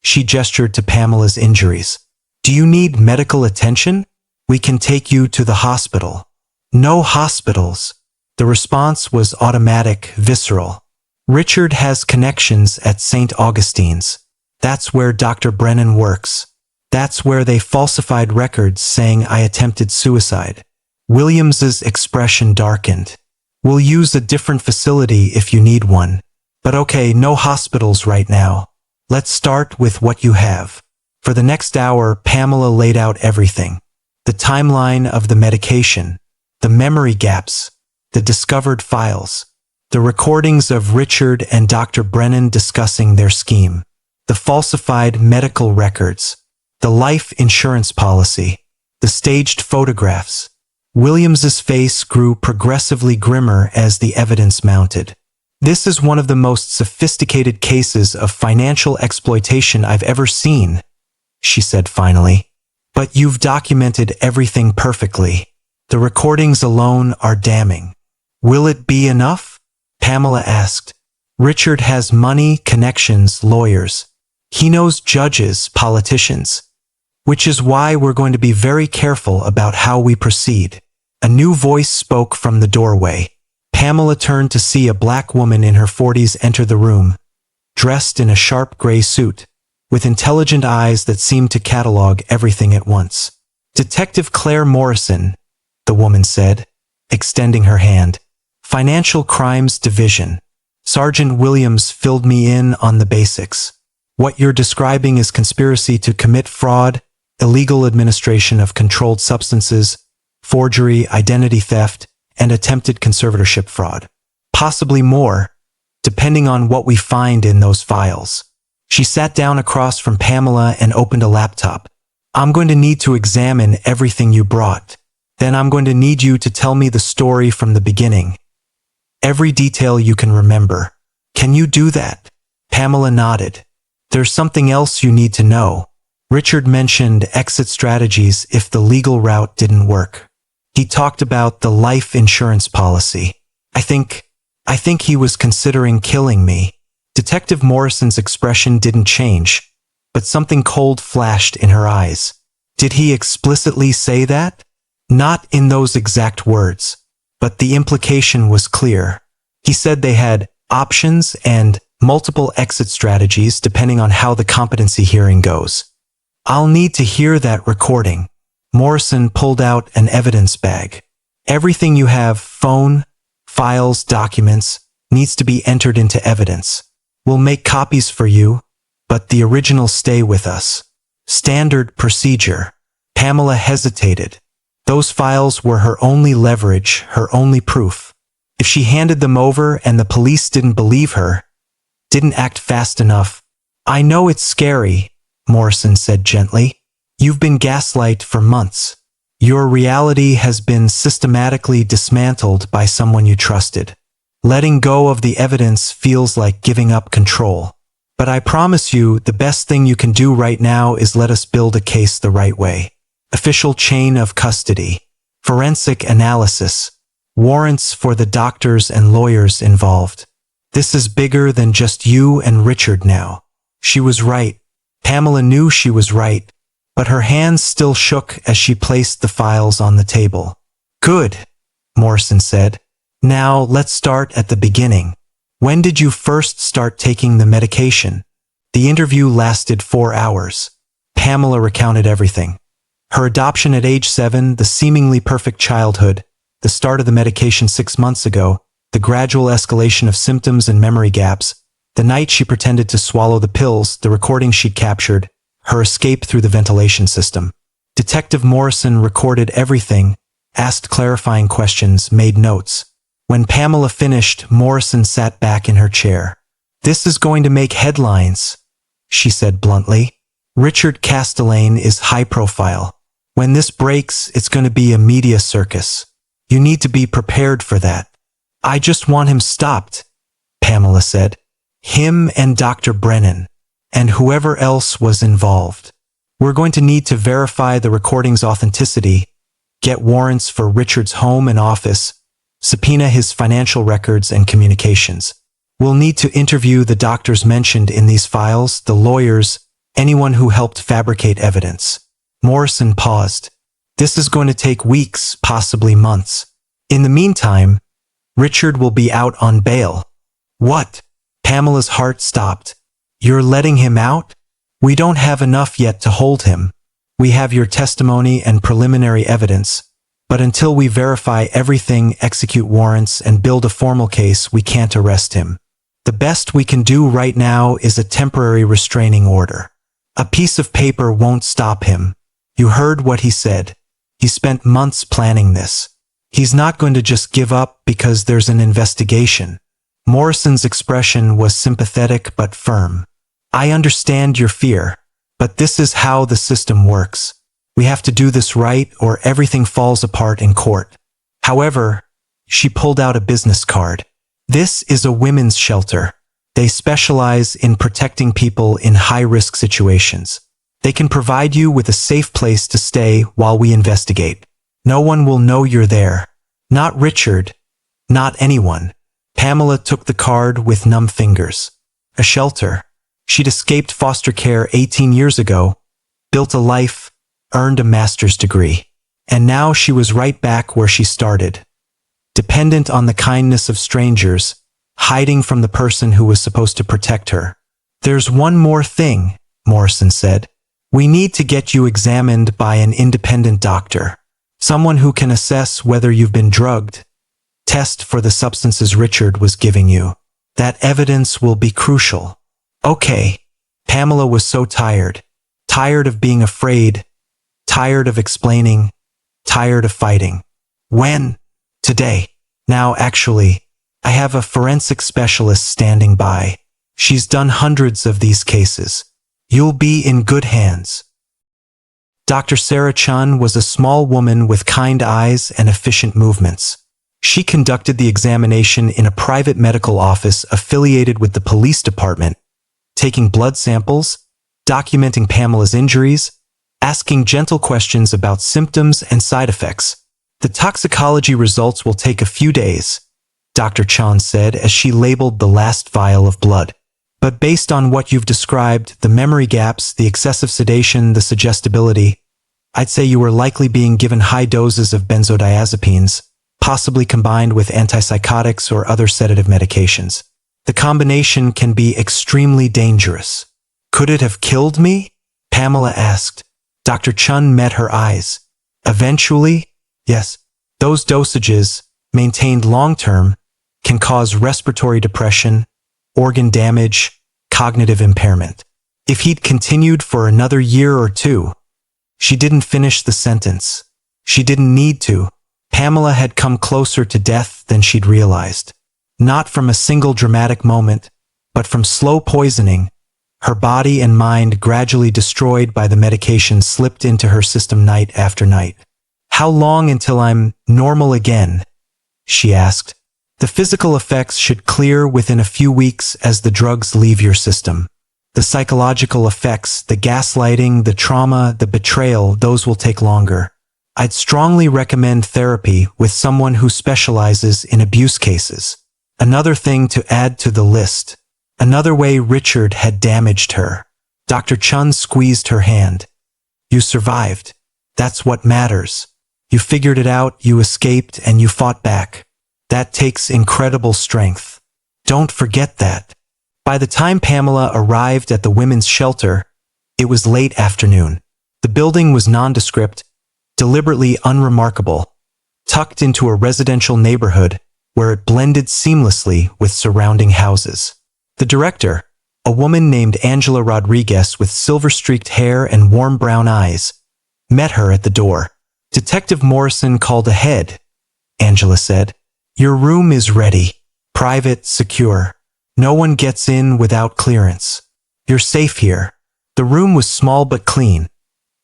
she gestured to Pamela's injuries. Do you need medical attention? We can take you to the hospital. No hospitals. The response was automatic, visceral. Richard has connections at St. Augustine's. That's where Dr. Brennan works. That's where they falsified records saying I attempted suicide. Williams's expression darkened. We'll use a different facility if you need one. But okay, no hospitals right now. Let's start with what you have. For the next hour, Pamela laid out everything. The timeline of the medication, the memory gaps, the discovered files, the recordings of Richard and Dr. Brennan discussing their scheme, the falsified medical records, the life insurance policy, the staged photographs. Williams's face grew progressively grimmer as the evidence mounted. This is one of the most sophisticated cases of financial exploitation I've ever seen, she said finally. But you've documented everything perfectly. The recordings alone are damning. Will it be enough? Pamela asked. Richard has money, connections, lawyers. He knows judges, politicians. Which is why we're going to be very careful about how we proceed. A new voice spoke from the doorway. Pamela turned to see a black woman in her 40s enter the room, dressed in a sharp gray suit, with intelligent eyes that seemed to catalog everything at once. Detective Claire Morrison, the woman said, extending her hand. Financial Crimes Division. Sergeant Williams filled me in on the basics. What you're describing is conspiracy to commit fraud, illegal administration of controlled substances, forgery, identity theft, and attempted conservatorship fraud. Possibly more, depending on what we find in those files. She sat down across from Pamela and opened a laptop. I'm going to need to examine everything you brought. Then I'm going to need you to tell me the story from the beginning. Every detail you can remember. Can you do that? Pamela nodded. There's something else you need to know. Richard mentioned exit strategies if the legal route didn't work. He talked about the life insurance policy. I think he was considering killing me. Detective Morrison's expression didn't change, but something cold flashed in her eyes. Did he explicitly say that? Not in those exact words, but the implication was clear. He said they had options and multiple exit strategies depending on how the competency hearing goes. I'll need to hear that recording. Morrison pulled out an evidence bag. Everything you have, phone, files, documents, needs to be entered into evidence. We'll make copies for you, but the originals stay with us. Standard procedure. Pamela hesitated. Those files were her only leverage, her only proof. If she handed them over and the police didn't believe her, didn't act fast enough. I know it's scary, Morrison said gently. You've been gaslighted for months. Your reality has been systematically dismantled by someone you trusted. Letting go of the evidence feels like giving up control. But I promise you, the best thing you can do right now is let us build a case the right way. Official chain of custody, forensic analysis, warrants for the doctors and lawyers involved. This is bigger than just you and Richard now. She was right. Pamela knew she was right, but her hands still shook as she placed the files on the table. Good, Morrison said. Now let's start at the beginning. When did you first start taking the medication? The interview lasted 4 hours. Pamela recounted everything. Her adoption at age 7, the seemingly perfect childhood, the start of the medication 6 months ago, the gradual escalation of symptoms and memory gaps, the night she pretended to swallow the pills, the recordings she'd captured, her escape through the ventilation system. Detective Morrison recorded everything, asked clarifying questions, made notes. When Pamela finished, Morrison sat back in her chair. This is going to make headlines, she said bluntly. Richard Castellane is high profile. When this breaks, it's going to be a media circus. You need to be prepared for that. I just want him stopped, Pamela said. Him and Dr. Brennan, and whoever else was involved. We're going to need to verify the recording's authenticity, get warrants for Richard's home and office, subpoena his financial records and communications. We'll need to interview the doctors mentioned in these files, the lawyers, anyone who helped fabricate evidence. Morrison paused. This is going to take weeks, possibly months. In the meantime, Richard will be out on bail. What? Pamela's heart stopped. You're letting him out? We don't have enough yet to hold him. We have your testimony and preliminary evidence, but until we verify everything, execute warrants, and build a formal case, we can't arrest him. The best we can do right now is a temporary restraining order. A piece of paper won't stop him. You heard what he said. He spent months planning this. He's not going to just give up because there's an investigation. Morrison's expression was sympathetic but firm. I understand your fear, but this is how the system works. We have to do this right or everything falls apart in court. However, she pulled out a business card. This is a women's shelter. They specialize in protecting people in high-risk situations. They can provide you with a safe place to stay while we investigate. No one will know you're there. Not Richard. Not anyone. Pamela took the card with numb fingers. A shelter. She'd escaped foster care 18 years ago, built a life, earned a master's degree. And now she was right back where she started. Dependent on the kindness of strangers, hiding from the person who was supposed to protect her. There's one more thing, Morrison said. We need to get you examined by an independent doctor. Someone who can assess whether you've been drugged. Test for the substances Richard was giving you. That evidence will be crucial. Okay, Pamela was so tired. Tired of being afraid. Tired of explaining. Tired of fighting. When? Today. Now, actually, I have a forensic specialist standing by. She's done hundreds of these cases. You'll be in good hands. Dr. Sarah Chun was a small woman with kind eyes and efficient movements. She conducted the examination in a private medical office affiliated with the police department, taking blood samples, documenting Pamela's injuries, asking gentle questions about symptoms and side effects. The toxicology results will take a few days, Dr. Chun said as she labeled the last vial of blood. But based on what you've described, the memory gaps, the excessive sedation, the suggestibility, I'd say you were likely being given high doses of benzodiazepines, possibly combined with antipsychotics or other sedative medications. The combination can be extremely dangerous. Could it have killed me? Pamela asked. Dr. Chun met her eyes. Eventually, yes. Those dosages, maintained long-term, can cause respiratory depression, organ damage, cognitive impairment. If he'd continued for another year or two. She didn't finish the sentence. She didn't need to. Pamela had come closer to death than she'd realized. Not from a single dramatic moment, but from slow poisoning, her body and mind gradually destroyed by the medication slipped into her system night after night. How long until I'm normal again? She asked. The physical effects should clear within a few weeks as the drugs leave your system. The psychological effects, the gaslighting, the trauma, the betrayal, those will take longer. I'd strongly recommend therapy with someone who specializes in abuse cases. Another thing to add to the list. Another way Richard had damaged her. Dr. Chun squeezed her hand. You survived. That's what matters. You figured it out, you escaped, and you fought back. That takes incredible strength. Don't forget that. By the time Pamela arrived at the women's shelter, it was late afternoon. The building was nondescript, deliberately unremarkable, tucked into a residential neighborhood where it blended seamlessly with surrounding houses. The director, a woman named Angela Rodriguez with silver-streaked hair and warm brown eyes, met her at the door. Detective Morrison called ahead, Angela said. Your room is ready. Private, secure. No one gets in without clearance. You're safe here. The room was small but clean.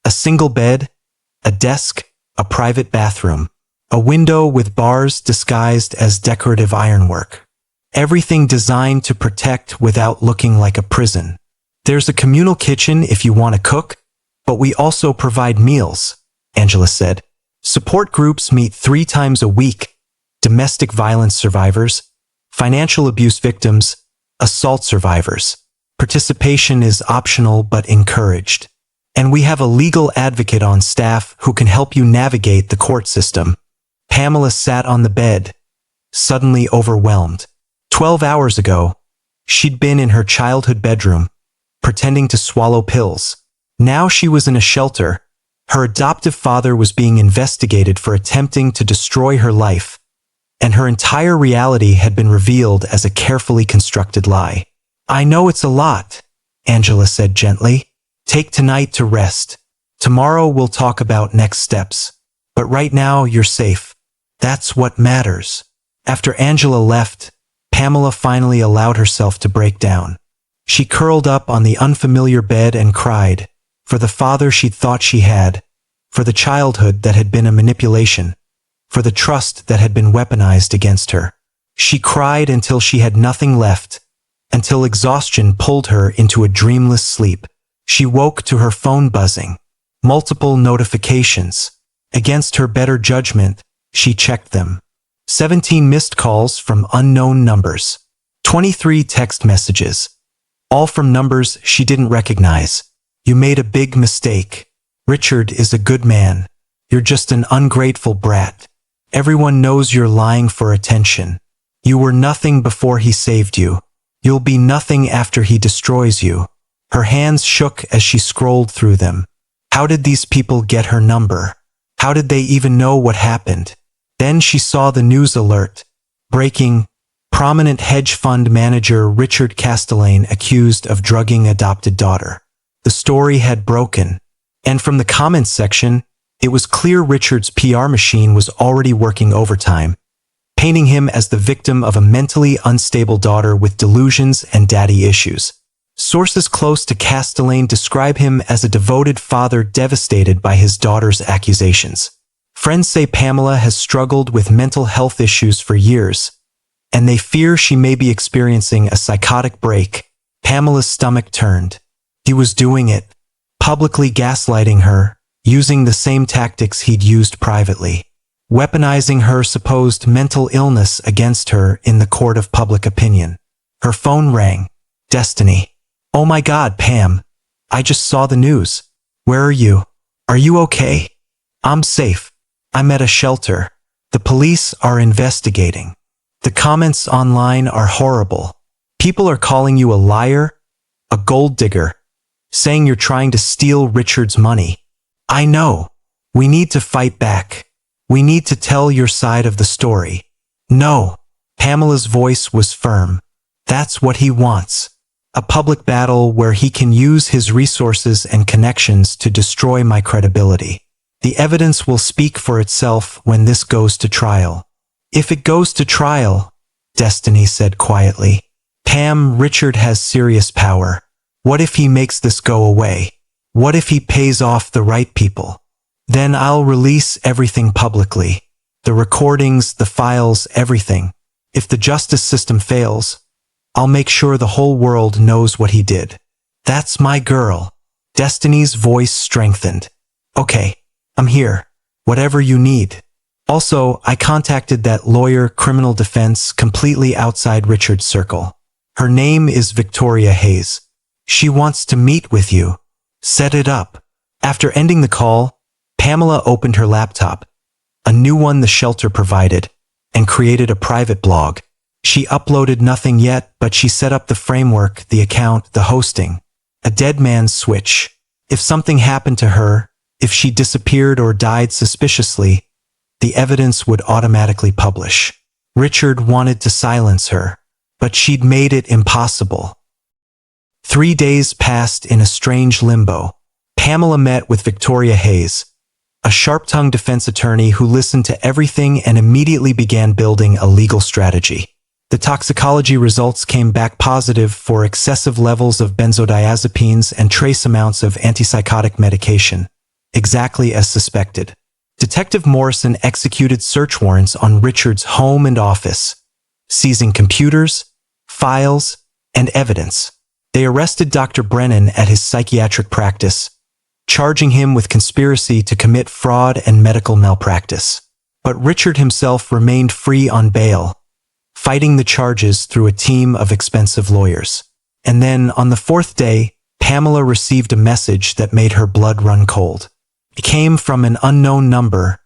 A single bed, a desk, a private bathroom, a window with bars disguised as decorative ironwork. Everything designed to protect without looking like a prison. There's a communal kitchen if you want to cook, but we also provide meals, Angela said. Support groups meet 3 times a week. Domestic violence survivors, financial abuse victims, assault survivors. Participation is optional but encouraged. And we have a legal advocate on staff who can help you navigate the court system. Pamela sat on the bed, suddenly overwhelmed. 12 hours ago, she'd been in her childhood bedroom, pretending to swallow pills. Now she was in a shelter. Her adoptive father was being investigated for attempting to destroy her life, and her entire reality had been revealed as a carefully constructed lie. I know it's a lot, Angela said gently. Take tonight to rest. Tomorrow we'll talk about next steps. But right now you're safe. That's what matters. After Angela left, Pamela finally allowed herself to break down. She curled up on the unfamiliar bed and cried, for the father she'd thought she had, for the childhood that had been a manipulation, for the trust that had been weaponized against her. She cried until she had nothing left, until exhaustion pulled her into a dreamless sleep. She woke to her phone buzzing. Multiple notifications. Against her better judgment, she checked them. 17 missed calls from unknown numbers. 23 text messages. All from numbers she didn't recognize. You made a big mistake. Richard is a good man. You're just an ungrateful brat. Everyone knows you're lying for attention. You were nothing before he saved you. You'll be nothing after he destroys you. Her hands shook as she scrolled through them. How did these people get her number? How did they even know what happened? Then she saw the news alert. Breaking, prominent hedge fund manager Richard Castellane accused of drugging adopted daughter. The story had broken, and from the comments section, it was clear Richard's PR machine was already working overtime, painting him as the victim of a mentally unstable daughter with delusions and daddy issues. Sources close to Castellane describe him as a devoted father devastated by his daughter's accusations. Friends say Pamela has struggled with mental health issues for years, and they fear she may be experiencing a psychotic break. Pamela's stomach turned. He was doing it, publicly gaslighting her, using the same tactics he'd used privately, weaponizing her supposed mental illness against her in the court of public opinion. Her phone rang. Destiny. Oh my God, Pam. I just saw the news. Where are you? Are you okay? I'm safe. I'm at a shelter. The police are investigating. The comments online are horrible. People are calling you a liar, a gold digger, saying you're trying to steal Richard's money. I know. We need to fight back. We need to tell your side of the story. No. Pamela's voice was firm. That's what he wants. A public battle where he can use his resources and connections to destroy my credibility. The evidence will speak for itself when this goes to trial. If it goes to trial, Destiny said quietly, Pam, Richard has serious power. What if he makes this go away? What if he pays off the right people? Then I'll release everything publicly. The recordings, the files, everything. If the justice system fails, I'll make sure the whole world knows what he did. That's my girl. Destiny's voice strengthened. Okay, I'm here. Whatever you need. Also, I contacted that lawyer, criminal defense, completely outside Richard's circle. Her name is Victoria Hayes. She wants to meet with you. Set it up. After ending the call, Pamela opened her laptop, a new one the shelter provided, and created a private blog. She uploaded nothing yet, but she set up the framework, the account, the hosting. A dead man's switch. If something happened to her, if she disappeared or died suspiciously, the evidence would automatically publish. Richard wanted to silence her, but she'd made it impossible. 3 days passed in a strange limbo. Pamela met with Victoria Hayes, a sharp-tongued defense attorney who listened to everything and immediately began building a legal strategy. The toxicology results came back positive for excessive levels of benzodiazepines and trace amounts of antipsychotic medication, exactly as suspected. Detective Morrison executed search warrants on Richard's home and office, seizing computers, files, and evidence. They arrested Dr. Brennan at his psychiatric practice, charging him with conspiracy to commit fraud and medical malpractice. But Richard himself remained free on bail, fighting the charges through a team of expensive lawyers. And then, on the 4th day, Pamela received a message that made her blood run cold. It came from an unknown number,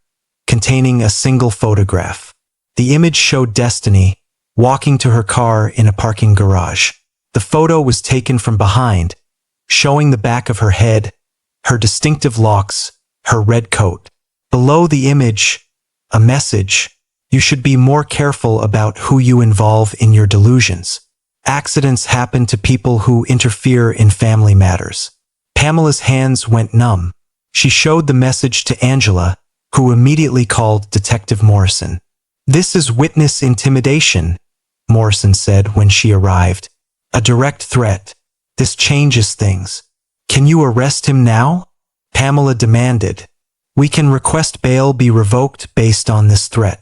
containing a single photograph. The image showed Destiny walking to her car in a parking garage. The photo was taken from behind, showing the back of her head, her distinctive locks, her red coat. Below the image, a message: you should be more careful about who you involve in your delusions. Accidents happen to people who interfere in family matters. Pamela's hands went numb. She showed the message to Angela, who immediately called Detective Morrison. "This is witness intimidation," Morrison said when she arrived. "A direct threat. This changes things. Can you arrest him now?" Pamela demanded. "We can request bail be revoked based on this threat.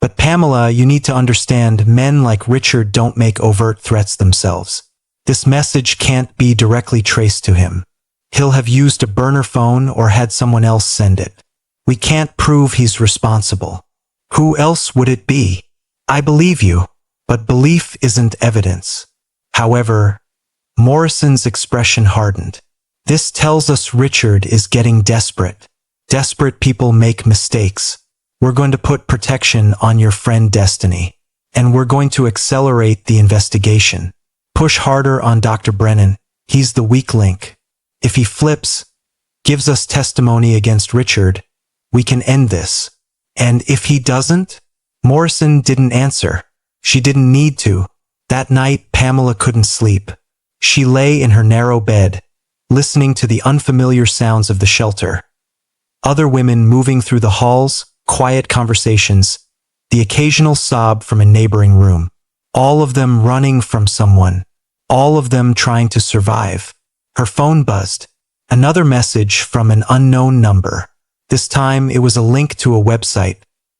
But Pamela, you need to understand, men like Richard don't make overt threats themselves. This message can't be directly traced to him. He'll have used a burner phone or had someone else send it. We can't prove he's responsible. Who else would it be? I believe you, but belief isn't evidence." However, Morrison's expression hardened. "This tells us Richard is getting desperate. Desperate people make mistakes. We're going to put protection on your friend Destiny, and we're going to accelerate the investigation. Push harder on Dr. Brennan. He's the weak link. If he flips, gives us testimony against Richard, we can end this. And if he doesn't?" Morrison didn't answer. She didn't need to. That night, Pamela couldn't sleep. She lay in her narrow bed, listening to the unfamiliar sounds of the shelter. Other women moving through the halls, quiet conversations, the occasional sob from a neighboring room. All of them running from someone. All of them trying to survive. Her phone buzzed. Another message from an unknown number. This time it was a link to a website.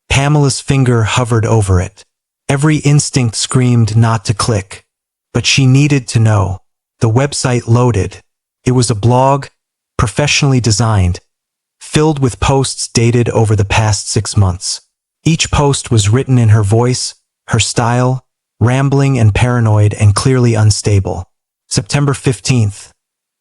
Pamela's finger hovered over it. Every instinct screamed not to click. But she needed to know. The website loaded. It was a blog, professionally designed, filled with posts dated over the past 6 months. Each post was written in her voice, her style, rambling and paranoid and clearly unstable. September 15th.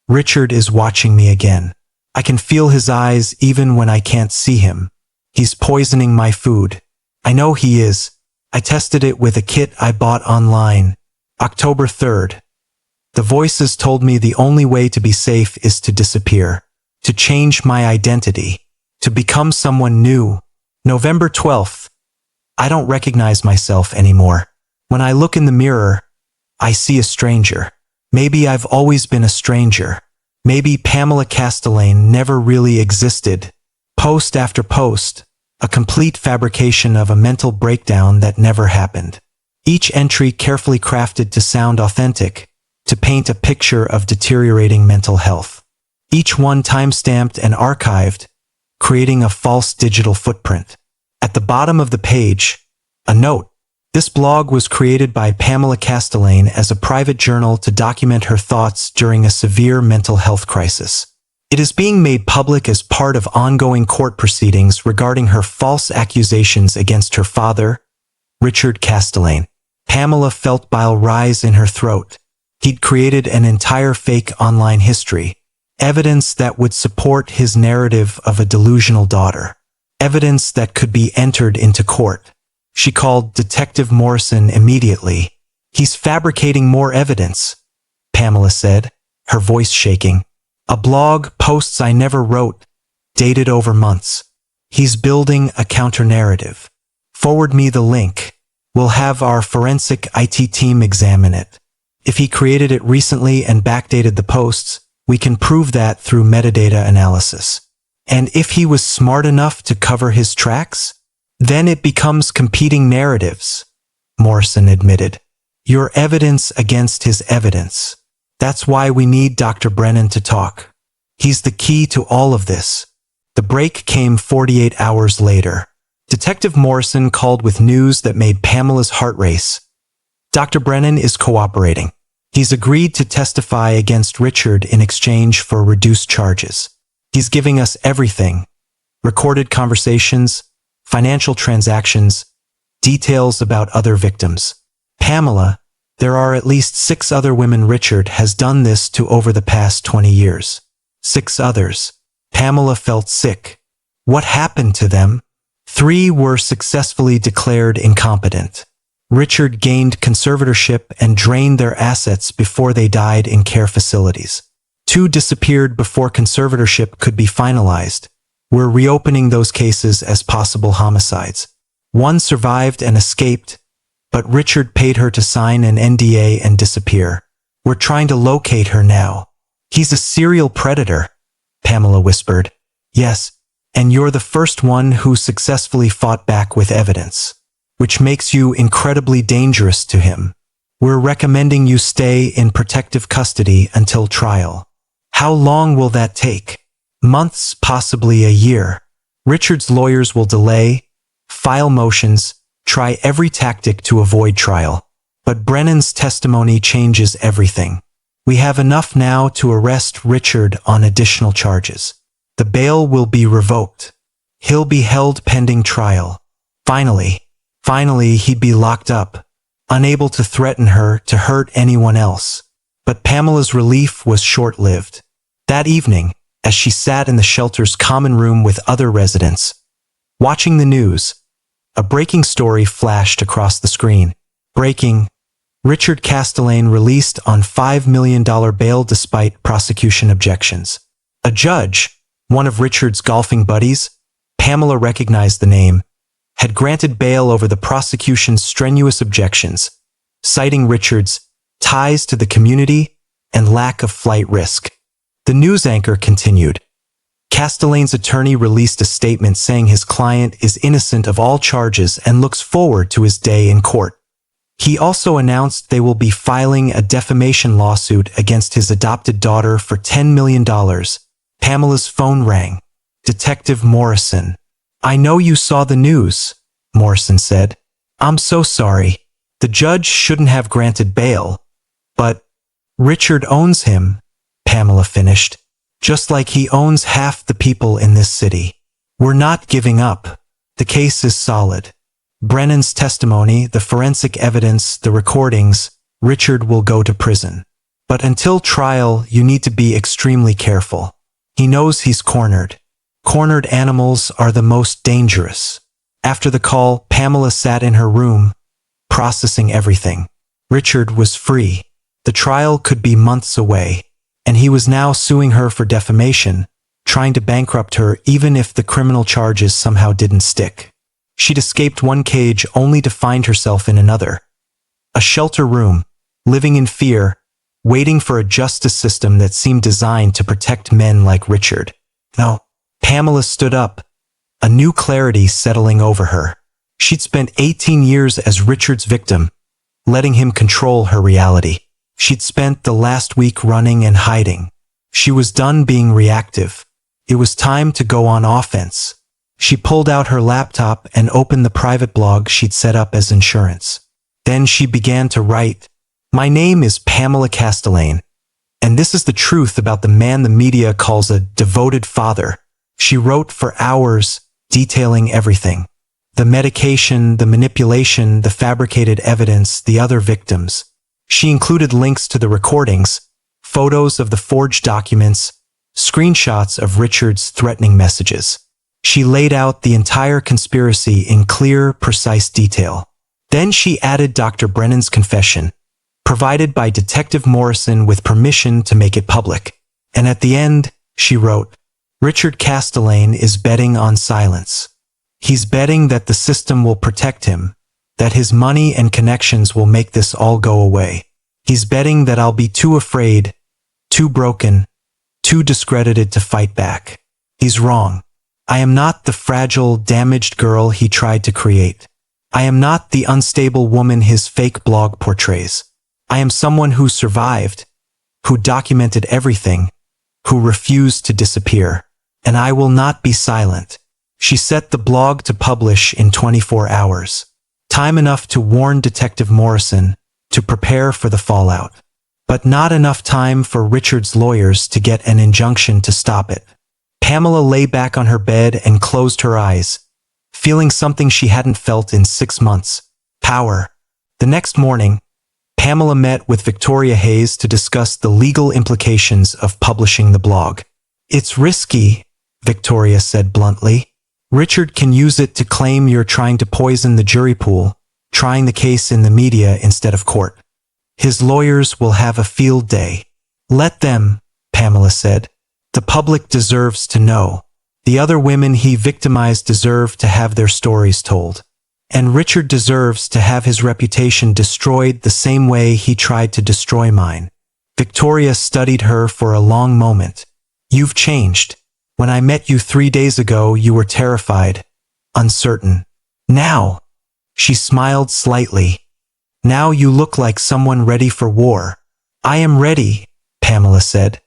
Richard is watching me again. I can feel his eyes even when I can't see him. He's poisoning my food. I know he is. I tested it with a kit I bought online. October 3rd. The voices told me the only way to be safe is to disappear, to change my identity, to become someone new. November 12th. I don't recognize myself anymore. When I look in the mirror, I see a stranger. Maybe I've always been a stranger. Maybe Pamela Castellane never really existed. Post after post, a complete fabrication of a mental breakdown that never happened. Each entry carefully crafted to sound authentic, to paint a picture of deteriorating mental health. Each one time-stamped and archived, creating a false digital footprint. At the bottom of the page, a note. This blog was created by Pamela Castellane as a private journal to document her thoughts during a severe mental health crisis. It is being made public as part of ongoing court proceedings regarding her false accusations against her father, Richard Castellane. Pamela felt bile rise in her throat. He'd created an entire fake online history, evidence that would support his narrative of a delusional daughter, evidence that could be entered into court. She called Detective Morrison immediately. He's fabricating more evidence, Pamela said, her voice shaking. A blog, posts I never wrote, dated over months. He's building a counter-narrative. Forward me the link. We'll have our forensic IT team examine it. If he created it recently and backdated the posts, we can prove that through metadata analysis. And if he was smart enough to cover his tracks, then it becomes competing narratives, Morrison admitted. Your evidence against his evidence. That's why we need Dr. Brennan to talk. He's the key to all of this. The break came 48 hours later. Detective Morrison called with news that made Pamela's heart race. Dr. Brennan is cooperating. He's agreed to testify against Richard in exchange for reduced charges. He's giving us everything. Recorded conversations, financial transactions, details about other victims. Pamela, there are at least 6 other women Richard has done this to over the past 20 years. 6 others. Pamela felt sick. What happened to them? 3 were successfully declared incompetent. Richard gained conservatorship and drained their assets before they died in care facilities. 2 disappeared before conservatorship could be finalized. We're reopening those cases as possible homicides. 1 survived and escaped, but Richard paid her to sign an NDA and disappear. We're trying to locate her now. He's a serial predator, Pamela whispered. Yes, and you're the first one who successfully fought back with evidence, which makes you incredibly dangerous to him. We're recommending you stay in protective custody until trial. How long will that take? Months, possibly a year. Richard's lawyers will delay, file motions, try every tactic to avoid trial. But Brennan's testimony changes everything. We have enough now to arrest Richard on additional charges. The bail will be revoked. He'll be held pending trial. Finally, he'd be locked up, unable to threaten her, to hurt anyone else. But Pamela's relief was short-lived. That evening, as she sat in the shelter's common room with other residents, watching the news, a breaking story flashed across the screen. Breaking: Richard Castellane released on $5 million bail despite prosecution objections. A judge, one of Richard's golfing buddies, Pamela recognized the name, had granted bail over the prosecution's strenuous objections, citing Richard's ties to the community and lack of flight risk. The news anchor continued. Castellane's attorney released a statement saying his client is innocent of all charges and looks forward to his day in court. He also announced they will be filing a defamation lawsuit against his adopted daughter for $10 million. Pamela's phone rang. Detective Morrison. "I know you saw the news," Morrison said. "I'm so sorry. The judge shouldn't have granted bail. But Richard owns him," Pamela finished. "Just like he owns half the people in this city. We're not giving up. The case is solid. Brennan's testimony, the forensic evidence, the recordings, Richard will go to prison. But until trial, you need to be extremely careful. He knows he's cornered. Cornered animals are the most dangerous." After the call, Pamela sat in her room, processing everything. Richard was free. The trial could be months away, and he was now suing her for defamation, trying to bankrupt her even if the criminal charges somehow didn't stick. She'd escaped one cage only to find herself in another. A shelter room, living in fear, waiting for a justice system that seemed designed to protect men like Richard. No. Pamela stood up, a new clarity settling over her. She'd spent 18 years as Richard's victim, letting him control her reality. She'd spent the last week running and hiding. She was done being reactive. It was time to go on offense. She pulled out her laptop and opened the private blog she'd set up as insurance. Then she began to write, "My name is Pamela Castellane, and this is the truth about the man the media calls a devoted father." She wrote for hours, detailing everything. The medication, the manipulation, the fabricated evidence, the other victims. She included links to the recordings, photos of the forged documents, screenshots of Richard's threatening messages. She laid out the entire conspiracy in clear, precise detail. Then she added Dr. Brennan's confession, provided by Detective Morrison with permission to make it public. And at the end, she wrote, "Richard Castellane is betting on silence. He's betting that the system will protect him, that his money and connections will make this all go away. He's betting that I'll be too afraid, too broken, too discredited to fight back. He's wrong. I am not the fragile, damaged girl he tried to create. I am not the unstable woman his fake blog portrays. I am someone who survived, who documented everything, who refused to disappear. And I will not be silent." She set the blog to publish in 24 hours. Time enough to warn Detective Morrison, to prepare for the fallout. But not enough time for Richard's lawyers to get an injunction to stop it. Pamela lay back on her bed and closed her eyes, feeling something she hadn't felt in 6 months. Power. The next morning, Pamela met with Victoria Hayes to discuss the legal implications of publishing the blog. "It's risky," Victoria said bluntly. "Richard can use it to claim you're trying to poison the jury pool, trying the case in the media instead of court. His lawyers will have a field day." "Let them," Pamela said. "The public deserves to know. The other women he victimized deserve to have their stories told. And Richard deserves to have his reputation destroyed the same way he tried to destroy mine." Victoria studied her for a long moment. "You've changed. When I met you 3 days ago, you were terrified, uncertain. Now," she smiled slightly, "now you look like someone ready for war." "I am ready," Pamela said.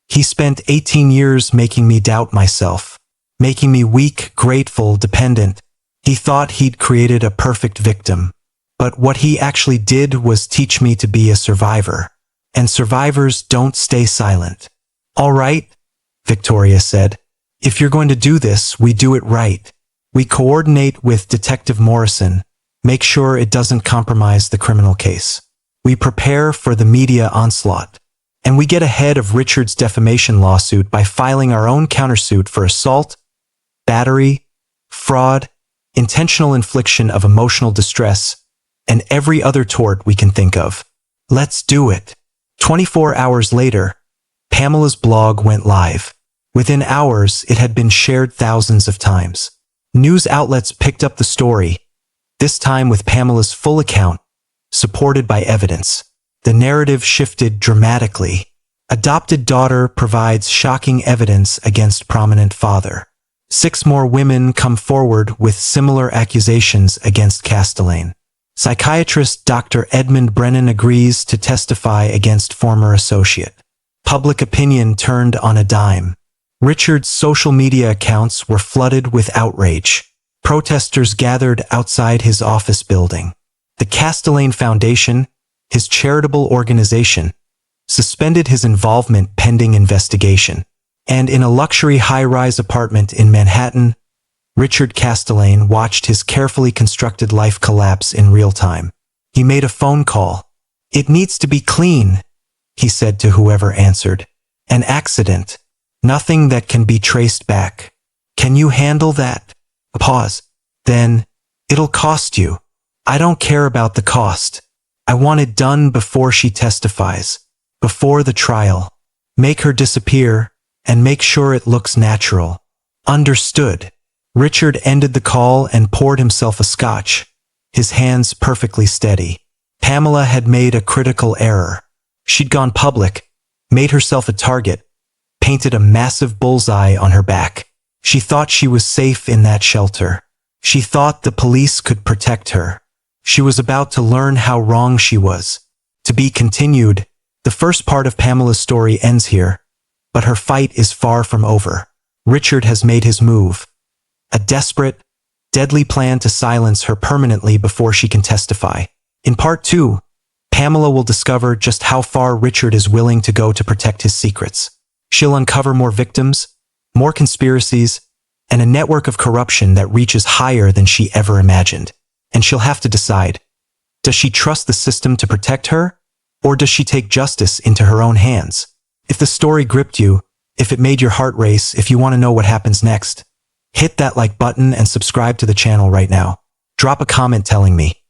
"He spent 18 years making me doubt myself, making me weak, grateful, dependent. He thought he'd created a perfect victim. But what he actually did was teach me to be a survivor. And survivors don't stay silent." "All right," Victoria said. "If you're going to do this, we do it right. We coordinate with Detective Morrison, make sure it doesn't compromise the criminal case. We prepare for the media onslaught. And we get ahead of Richard's defamation lawsuit by filing our own countersuit for assault, battery, fraud, intentional infliction of emotional distress, and every other tort we can think of. Let's do it." 24 hours later, Pamela's blog went live. Within hours, it had been shared thousands of times. News outlets picked up the story, this time with Pamela's full account, supported by evidence. The narrative shifted dramatically. Adopted daughter provides shocking evidence against prominent father. 6 more women come forward with similar accusations against Castellane. Psychiatrist Dr. Edmund Brennan agrees to testify against former associate. Public opinion turned on a dime. Richard's social media accounts were flooded with outrage. Protesters gathered outside his office building. The Castellane Foundation, his charitable organization, suspended his involvement pending investigation. And in a luxury high-rise apartment in Manhattan, Richard Castellane watched his carefully constructed life collapse in real time. He made a phone call. "It needs to be clean," he said to whoever answered. "An accident. Nothing that can be traced back. Can you handle that?" A pause. "Then, it'll cost you." "I don't care about the cost. I want it done before she testifies. Before the trial. Make her disappear, and make sure it looks natural." "Understood." Richard ended the call and poured himself a scotch, his hands perfectly steady. Pamela had made a critical error. She'd gone public, made herself a target, painted a massive bullseye on her back. She thought she was safe in that shelter. She thought the police could protect her. She was about to learn how wrong she was. To be continued. The first part of Pamela's story ends here, but her fight is far from over. Richard has made his move. A desperate, deadly plan to silence her permanently before she can testify. In part 2, Pamela will discover just how far Richard is willing to go to protect his secrets. She'll uncover more victims, more conspiracies, and a network of corruption that reaches higher than she ever imagined. And she'll have to decide, does she trust the system to protect her, or does she take justice into her own hands? If the story gripped you, if it made your heart race, if you want to know what happens next, hit that like button and subscribe to the channel right now. Drop a comment telling me,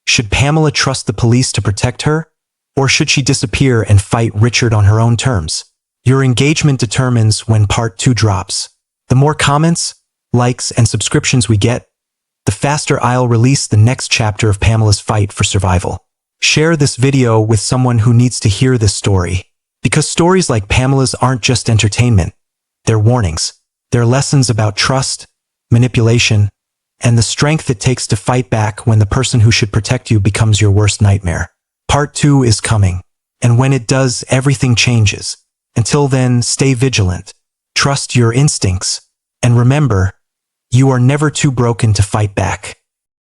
should Pamela trust the police to protect her, or should she disappear and fight Richard on her own terms? Your engagement determines when part 2 drops. The more comments, likes, and subscriptions we get, the faster I'll release the next chapter of Pamela's fight for survival. Share this video with someone who needs to hear this story, because stories like Pamela's aren't just entertainment. They're warnings. They're lessons about trust, manipulation, and the strength it takes to fight back when the person who should protect you becomes your worst nightmare. Part 2 is coming, and when it does, everything changes. Until then, stay vigilant, trust your instincts, and remember, you are never too broken to fight back.